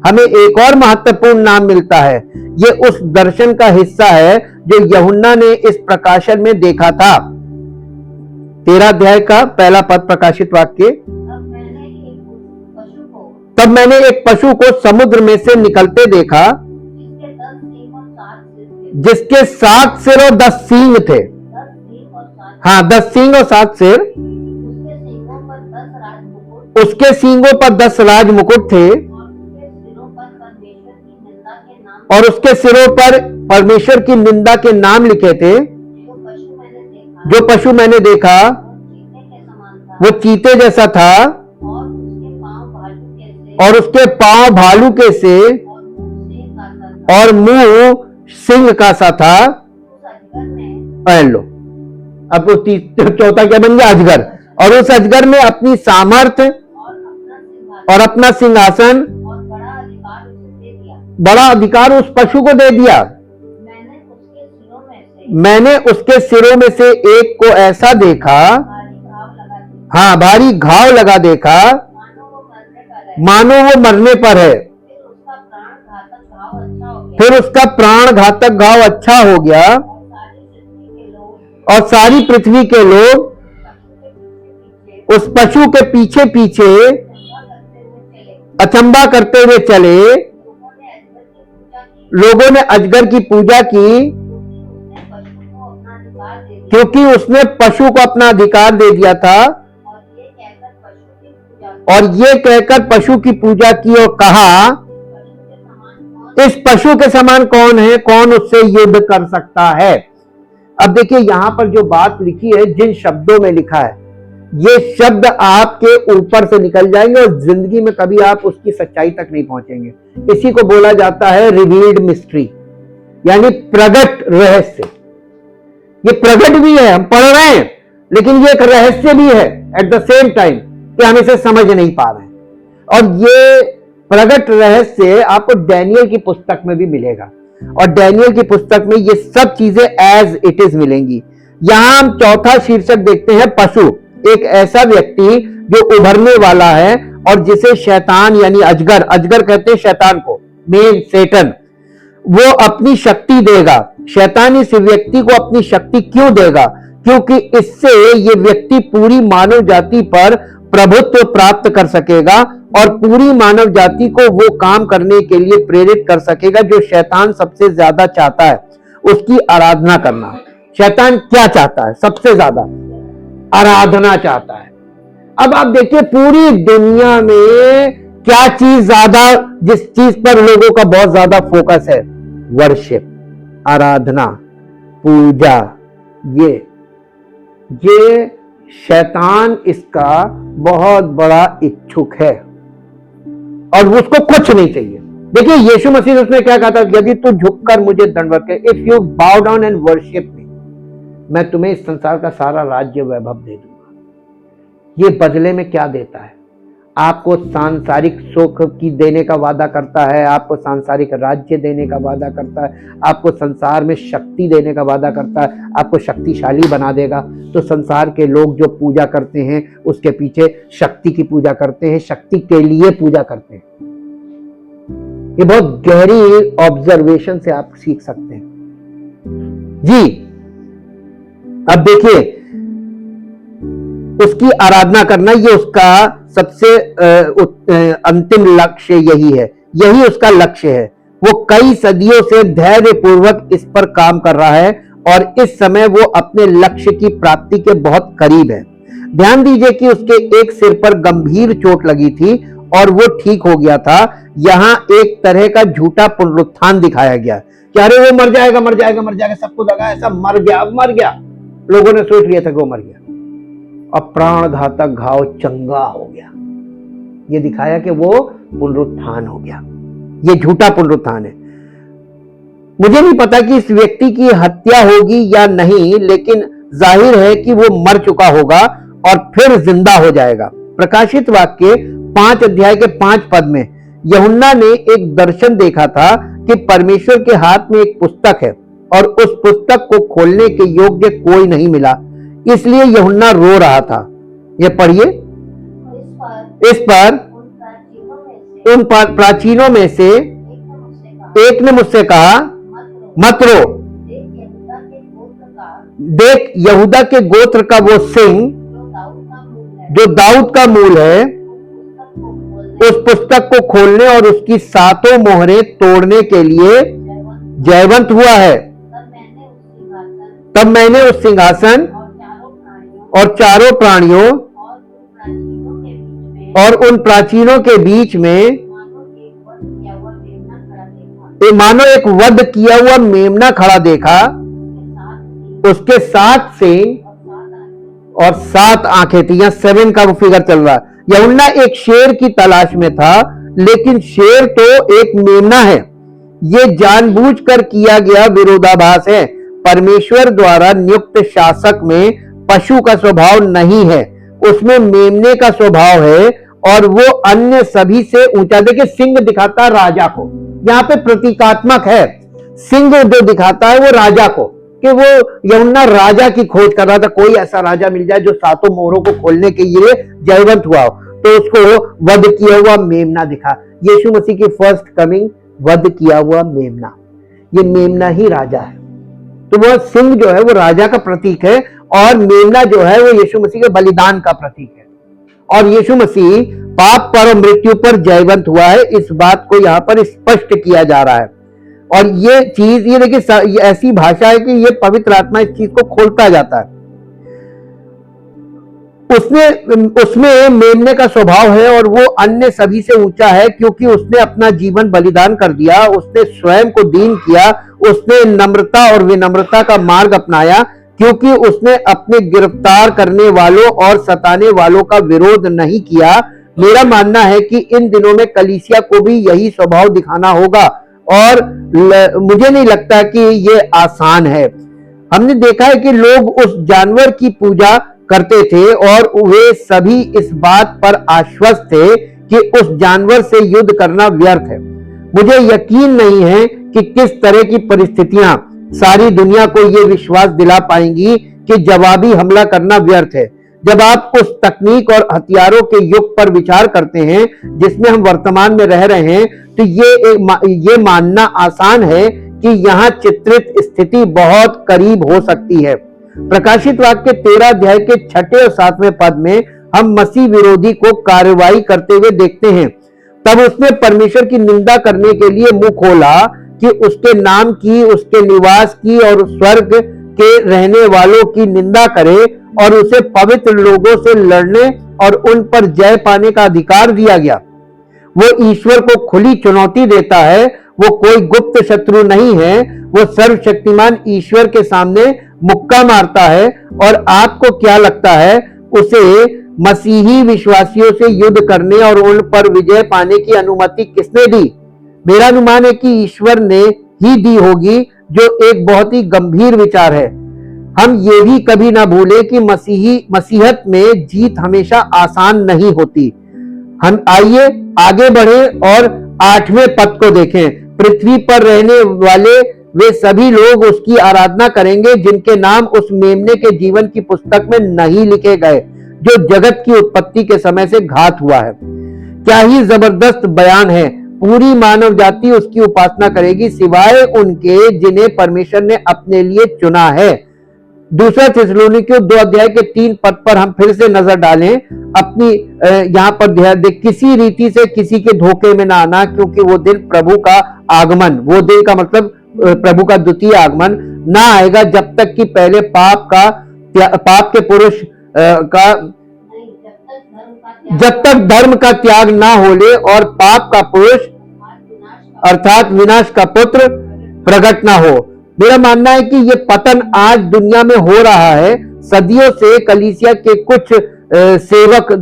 हमें एक और महत्वपूर्ण नाम मिलता है। ये उस दर्शन का हिस्सा है जो यूहन्ना ने इस प्रकाशन में देखा था। 13 अध्याय का पहला पद, प्रकाशित वाक्य, तब मैंने एक पशु को समुद्र में से निकलते देखा, जिसके 7 सिर और 10 सींग थे। हाँ, 10 सींग और 7 सिर। उसके सींगों पर 10 राज मुकुट थे, और उसके सिरों पर परमेश्वर की निंदा के नाम लिखे थे। जो पशु मैंने देखा वो चीते जैसा था और उसके पांव भालू के से और मुंह सिंह का सा था। लो, अब चौथा क्या बन गया? अजगर। और उस अजगर ने अपनी सामर्थ्य और अपना सिंहासन, बड़ा अधिकार उस पशु को दे दिया। मैंने उसके सिरों में से एक को ऐसा देखा, हाँ, भारी घाव लगा देखा, मानो वो मरने पर है। फिर उसका प्राण घातक घाव अच्छा हो गया और सारी पृथ्वी के लोग उस पशु के पीछे पीछे अचंभा करते हुए चले। लोगों ने अजगर की पूजा की क्योंकि उसने पशु को अपना अधिकार दे दिया था, और ये कहकर पशु की पूजा की और कहा, इस पशु के समान कौन है, कौन उससे युद्ध कर सकता है। अब देखिए यहां पर जो बात लिखी है, जिन शब्दों में लिखा है, ये शब्द आपके ऊपर से निकल जाएंगे और जिंदगी में कभी आप उसकी सच्चाई तक नहीं पहुंचेंगे। इसी को बोला जाता है रिवील्ड मिस्ट्री, यानी प्रगट रहस्य। ये प्रगट भी है, हम पढ़ रहे हैं, लेकिन ये एक रहस्य भी है एट द सेम टाइम कि हम इसे समझ नहीं पा रहे हैं। और ये प्रगट रहस्य आपको डैनियल की पुस्तक में भी मिलेगा, और डैनियल की पुस्तक में ये सब चीजें एज इट इज मिलेंगी। यहां हम चौथा शीर्षक देखते हैं, पशु। एक ऐसा व्यक्ति जो उभरने वाला है और जिसे शैतान यानी अजगर, अजगर कहते हैं शैतान को, मेन सेटन, वो अपनी शक्ति देगा। शैतान इस व्यक्ति को अपनी शक्ति क्यों देगा? क्योंकि इससे ये व्यक्ति पूरी मानव जाति पर प्रभुत्व प्राप्त कर सकेगा और पूरी मानव जाति को वो काम करने के लिए प्रेरित कर सकेगा जो शैतान सबसे ज्यादा चाहता है, उसकी आराधना करना। शैतान क्या चाहता है? सबसे ज्यादा आराधना चाहता है। अब आप देखिए पूरी दुनिया में क्या चीज ज्यादा, जिस चीज पर लोगों का बहुत ज्यादा फोकस है, वर्शिप, आराधना, पूजा। ये शैतान इसका बहुत बड़ा इच्छुक है और उसको कुछ नहीं चाहिए। देखिए यीशु मसीह उसने क्या कहा था, यदि तू झुककर मुझे दंडवत करे, इफ यू बाउ डाउन एंड वर्शिप मी, मैं तुम्हें इस संसार का सारा राज्य वैभव दे दूंगा। ये बदले में क्या देता है? आपको सांसारिक सुख की देने का वादा करता है, आपको सांसारिक राज्य देने का वादा करता है, आपको संसार में शक्ति देने का वादा करता है, आपको शक्तिशाली बना देगा। तो संसार के लोग जो पूजा करते हैं उसके पीछे शक्ति की पूजा करते हैं, शक्ति के लिए पूजा करते हैं। ये बहुत गहरी ऑब्जर्वेशन से आप सीख सकते हैं जी। अब देखिए उसकी आराधना करना, ये उसका सबसे अंतिम लक्ष्य यही है, यही उसका लक्ष्य है। वो कई सदियों से धैर्य पूर्वक इस पर काम कर रहा है और इस समय वो अपने लक्ष्य की प्राप्ति के बहुत करीब है। ध्यान दीजिए कि उसके एक सिर पर गंभीर चोट लगी थी और वो ठीक हो गया था। यहाँ एक तरह का झूठा पुनरुत्थान दिखाया गया कि अरे वो मर जाएगा मर जाएगा मर जाएगा, सबको लगा ऐसा मर गया, अब मर गया। लोगों ने सोच लिया था कि वो मर गया और प्राण घातक घाव चंगा हो गया। ये दिखाया कि वो पुनरुत्थान हो गया। ये झूठा पुनरुत्थान है। मुझे नहीं पता कि इस व्यक्ति की हत्या होगी या नहीं, लेकिन जाहिर है कि वो मर चुका होगा और फिर जिंदा हो जाएगा। प्रकाशित वाक्य 5 अध्याय के 5 पद में यूहन्ना ने एक दर्शन देखा था कि परमेश्वर के हाथ में एक पुस्तक है और उस पुस्तक को खोलने के योग्य कोई नहीं मिला, इसलिए यूहन्ना रो रहा था। ये पढ़िए। इस पर उन प्राचीनों में से एक ने मुझसे कहा, मत रो, देख यहूदा के गोत्र का वो सिंह जो दाऊद का मूल है, उस पुस्तक को खोलने और उसकी 7 मोहरें तोड़ने के लिए जयवंत हुआ है। तब मैंने उस सिंहासन और चारों प्राणियों और उन प्राचीनों के बीच में मानो एक वध किया हुआ मेमना खड़ा देखा। उसके 7 सिंग और 7 आंखें थी, यहां 7 का वो फिगर चल रहा है। यूहन्ना एक शेर की तलाश में था, लेकिन शेर तो एक मेमना है। ये जानबूझकर किया गया विरोधाभास है। परमेश्वर द्वारा नियुक्त शासक में पशु का स्वभाव नहीं है, उसमें मेमने का स्वभाव है और वो अन्य सभी से ऊंचा। देखिए सिंह दिखाता है राजा को, यहां पे प्रतीकात्मक है। सिंह जो दिखाता है वो राजा को, कि वो यूहन्ना राजा की खोज कर रहा था, कोई ऐसा राजा मिल जाए जो 7 मोहरों को खोलने के लिए जयवंत हुआ हो। तो उसको वध किया हुआ मेमना दिखा। यीशु मसीह की फर्स्ट कमिंग वध किया हुआ मेमना, ये मेमना ही राजा है। तो वो सिंह जो है वो राजा का प्रतीक है और मेमना जो है वो यीशु मसीह के बलिदान का प्रतीक है। और यीशु मसीह पाप पर और मृत्यु पर जयवंत हुआ है, इस बात को यहां पर स्पष्ट किया जा रहा है। और ये चीज, ये देखिए ऐसी भाषा है कि ये पवित्र आत्मा इस चीज को खोलता जाता है। उसमें मेमने का स्वभाव है और वो अन्य सभी से ऊंचा है, क्योंकि उसने अपना जीवन बलिदान कर दिया, उसने स्वयं को दीन किया, उसने नम्रता और विनम्रता का मार्ग अपनाया, क्योंकि उसने अपने गिरफ्तार करने वालों और सताने वालों का विरोध नहीं किया। मेरा मानना है कि इन दिनों में कलीसिया को भी यही स्वभाव दिखाना होगा और मुझे नहीं लगता कि ये आसान है। हमने देखा है कि लोग उस जानवर की पूजा करते थे और वे सभी इस बात पर आश्वस्त थे कि उस जानवर से युद्ध करना व्यर्थ है। मुझे यकीन नहीं है कि किस तरह की परिस्थितियां सारी दुनिया को यह विश्वास दिला पाएंगी कि जवाबी हमला करना व्यर्थ है। जब आप उस तकनीक और हथियारों के युग पर विचार करते हैं जिसमें हम वर्तमान में रह रहे हैं, तो ये मानना आसान है कि यहाँ चित्रित स्थिति बहुत करीब हो सकती है। प्रकाशित वाक्य 13 अध्याय के 6 और 7वें पद में हम मसीह विरोधी को कार्रवाई करते हुए देखते हैं। तब उसने परमेश्वर की निंदा करने के लिए मुंह खोला कि उसके नाम की, उसके निवास की और स्वर्ग के रहने वालों की निंदा करे, और उसे पवित्र लोगों से लड़ने और उन पर जय पाने का अधिकार दिया गया। वो ईश्वर को खुली चुनौती देता है, वो कोई गुप्त शत्रु नहीं है, वो सर्वशक्तिमान ईश्वर के सामने मुक्का मारता है। और आपको क्या लगता है, उसे मसीही विश्वासियों से युद्ध करने और उन पर विजय पाने की अनुमति किसने दी? मेरा अनुमान है कि ईश्वर ने ही दी होगी, जो एक बहुत ही गंभीर विचार है। हम ये भी कभी ना भूलें कि मसीहत में जीत हमेशा आसान नहीं होती। हम आइए आगे बढ़े और 8वें पद को देखें। पृथ्वी पर रहने वाले वे सभी लोग उसकी आराधना करेंगे जिनके नाम उस मेमने के जीवन की पुस्तक में नहीं लिखे गए, जो जगत की उत्पत्ति के समय से घात हुआ है। क्या ही जबरदस्त बयान है। पूरी मानव जाति उसकी उपासना करेगी, सिवाय उनके जिन्हें परमेश्वर ने अपने लिए चुना है। दूसरा थिस्सलुनीकियों 2 अध्याय के 3 पद पर हम फिर से नजर डालें। अपनी यहाँ पर ध्यान दे, किसी रीति से किसी के धोखे में ना आना, क्योंकि वो दिन प्रभु का आगमन, वो दिन का मतलब प्रभु का द्वितीय आगमन ना आएगा जब तक कि पहले पाप के पुरुष का जब तक धर्म का त्याग ना हो ले और पाप का पुरुष अर्थात विनाश का पुत्र प्रकट ना हो। मेरा मानना है कि ये पतन आज दुनिया में हो रहा है। सदियों से कलीसिया के कुछ सेवक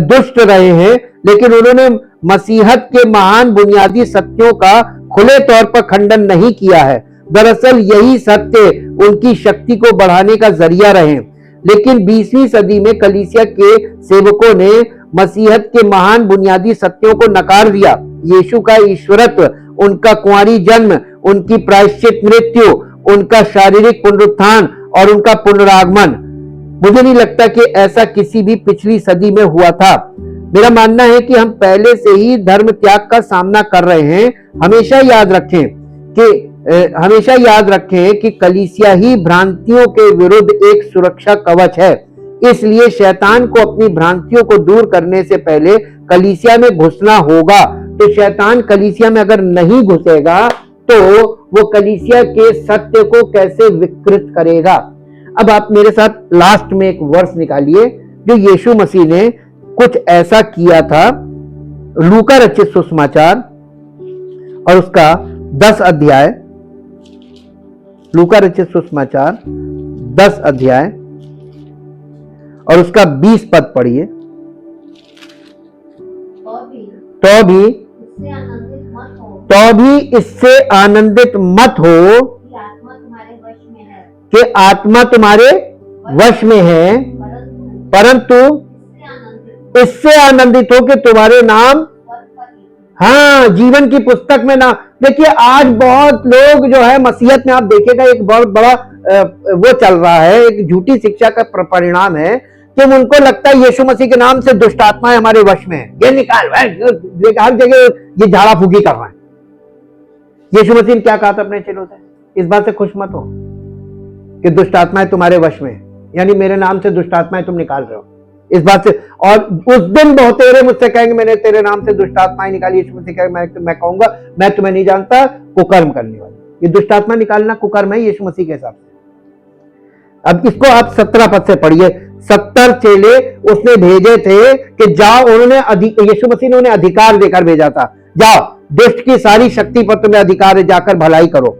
दुष्ट रहे हैं, लेकिन उन्होंने मसीहत के महान बुनियादी सत्यों का खुले तौर पर खंडन नहीं किया है। दरअसल यही सत्य उनकी शक्ति को बढ़ाने का जरिया रहे। लेकिन 20वीं सदी में कलीसिया के सेवकों ने मसीहत के महान बुनियादी सत्यों को नकार दिया। यीशु का ईश्वरत्व, उनका कुंवारी जन्म, उनकी प्रायश्चित मृत्यु, उनका शारीरिक पुनरुत्थान और उनका पुनरागमन। मुझे नहीं लगता कि ऐसा किसी भी पिछली सदी में हुआ था। मेरा मानना है कि हम पहले से ही धर्म त्याग का सामना कर रहे हैं। हमेशा याद रखें कि कलीसिया ही भ्रांतियों के विरुद्ध एक सुरक्षा कवच है। इसलिए शैतान को अपनी भ्रांतियों को दूर करने से पहले कलीसिया में घुसना होगा। तो शैतान कलीसिया में अगर नहीं घुसेगा तो वो कलीसिया के सत्य को कैसे विकृत करेगा। अब आप मेरे साथ लास्ट में एक वर्स निकालिए जो यीशु मसीह ने कुछ ऐसा किया था। लूका रचित सुसमाचार और उसका 10 अध्याय, लूका रचित सुसमाचार 10 अध्याय और उसका 20 पद पढ़िए। तो भी इससे आनंदित मत हो कि आत्मा तुम्हारे वश में है, परंतु इससे आनंदित हो कि तुम्हारे नाम, हाँ, जीवन की पुस्तक में नाम। देखिए आज बहुत लोग जो है मसीहत में, आप देखिएगा एक बहुत बड़ा वो चल रहा है, एक झूठी शिक्षा का परिणाम है कि उनको लगता है यीशु मसीह के नाम से दुष्ट आत्माएं हमारे वश में है, ये निकाल, हर जगह ये झाड़ा फूकी कर रहा है। यीशु मसीह ने क्या कहा था अपने चेलों से? इस बात से खुश मत हो कि दुष्ट आत्माएं तुम्हारे वश में है, यानी मेरे नाम से दुष्ट आत्माएं तुम निकाल रहे हो, इस बात से। और उस दिन बहुतेरे मुझसे कहेंगे मैंने तेरे नाम से दुष्ट आत्माएं निकाली। यीशु मसीह कहेगा मैं कहूंगा मैं तुम्हें नहीं जानता, कुकर्म करने वाले। ये दुष्ट आत्मा निकालना कुकर्म है यीशु मसीह के हिसाब से। अब इसको आप 17 पद से पढ़िए। 70 चेले उसने भेजे थे कि जाओ, उन्होंने यीशु मसीह ने उन्हें अधिकार देकर भेजा था, जाओ दुष्ट की सारी शक्ति पर तुम्हें अधिकार है, जाकर भलाई करो।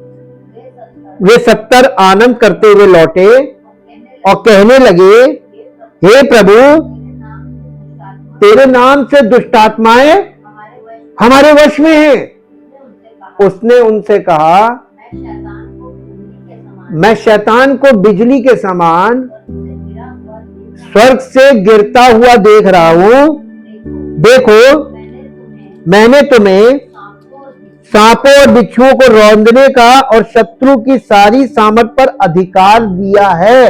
वे 70 आनंद करते हुए लौटे और कहने लगे, हे प्रभु, तेरे नाम से दुष्ट आत्माएं हमारे वश में हैं। उसने उनसे कहा, मैं शैतान को बिजली के समान स्वर्ग से गिरता हुआ देख रहा हूं। देखो, मैंने तुम्हें सांपों और बिच्छुओं को रौंदने का और शत्रु की सारी सामर्थ पर अधिकार दिया है,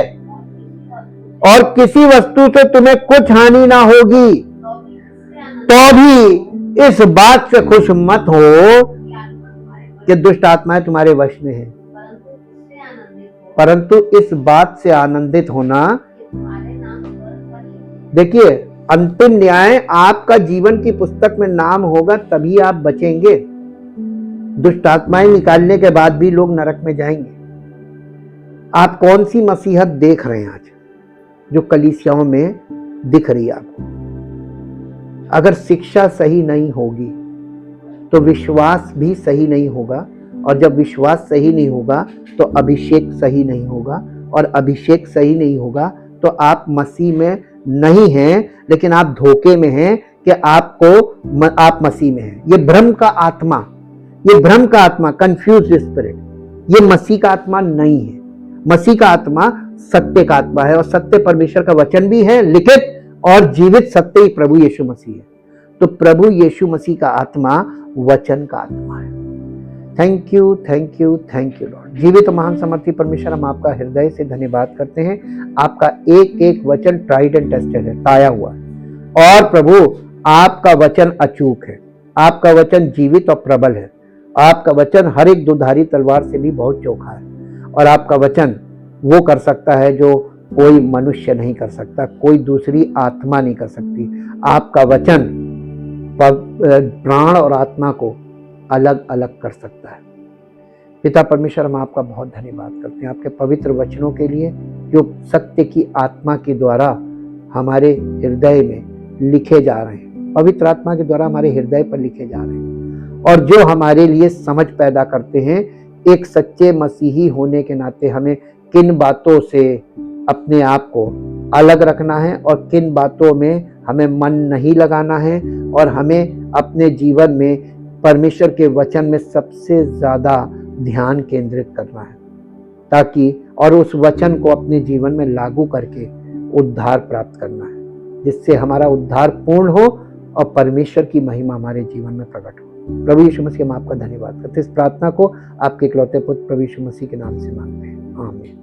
और किसी वस्तु से तुम्हें कुछ हानि ना होगी। तो भी इस बात से खुश मत हो कि दुष्ट आत्माएं तुम्हारे वश में है, परंतु इस बात से आनंदित होना। देखिए, अंतिम न्याय आपका जीवन की पुस्तक में नाम होगा, तभी आप बचेंगे। दुष्ट आत्माएं निकालने के बाद भी लोग नरक में जाएंगे। आप कौन सी मसीहत देख रहे हैं आज जो कलीसियाओं में दिख रही है आपको? अगर शिक्षा सही नहीं होगी तो विश्वास भी सही नहीं होगा, और जब विश्वास सही नहीं होगा तो अभिषेक सही नहीं होगा, और अभिषेक सही नहीं होगा तो आप मसीह में नहीं हैं, लेकिन आप धोखे में हैं कि आप मसीह में हैं। ये भ्रम का आत्मा, ये भ्रम का आत्मा, कंफ्यूज स्पिरिट, ये मसीह का आत्मा नहीं है। मसीह का आत्मा सत्य का आत्मा है, और सत्य परमेश्वर का वचन भी है, लिखित और जीवित सत्य ही प्रभु यीशु मसीह है। तो प्रभु यीशु मसीह का आत्मा वचन का आत्मा है। Thank you, thank you, thank you Lord. जीवित महान समर्थी परमेश्वर, हम आपका हृदय से धन्यवाद करते हैं। आपका एक एक वचन ट्राइड एंड टेस्टेड है, ताया हुआ है, और प्रभु आपका वचन अचूक है, आपका वचन जीवित और प्रबल है, आपका वचन हर एक दुधारी तलवार से भी बहुत चोखा है, और आपका वचन वो कर सकता है जो कोई मनुष्य नहीं कर सकता, कोई दूसरी आत्मा नहीं कर सकती। आपका वचन प्राण और आत्मा को अलग अलग कर सकता है। पिता परमेश्वर, हम आपका बहुत धन्यवाद करते हैं आपके पवित्र वचनों के लिए, जो सत्य की आत्मा के द्वारा हमारे हृदय में लिखे जा रहे हैं, पवित्र आत्मा के द्वारा हमारे हृदय पर लिखे जा रहे हैं, और जो हमारे लिए समझ पैदा करते हैं। एक सच्चे मसीही होने के नाते हमें किन बातों से अपने आप को अलग रखना है और किन बातों में हमें मन नहीं लगाना है, और हमें अपने जीवन में परमेश्वर के वचन में सबसे ज़्यादा ध्यान केंद्रित करना है, ताकि और उस वचन को अपने जीवन में लागू करके उद्धार प्राप्त करना है, जिससे हमारा उद्धार पूर्ण हो और परमेश्वर की महिमा हमारे जीवन में प्रकट हो। प्रभु यीशु मसीह, हम आपका धन्यवाद करते हैं। इस प्रार्थना को आपके इकलौते पुत्र प्रभु यीशु मसीह के नाम से मांगते हैं, आमीन।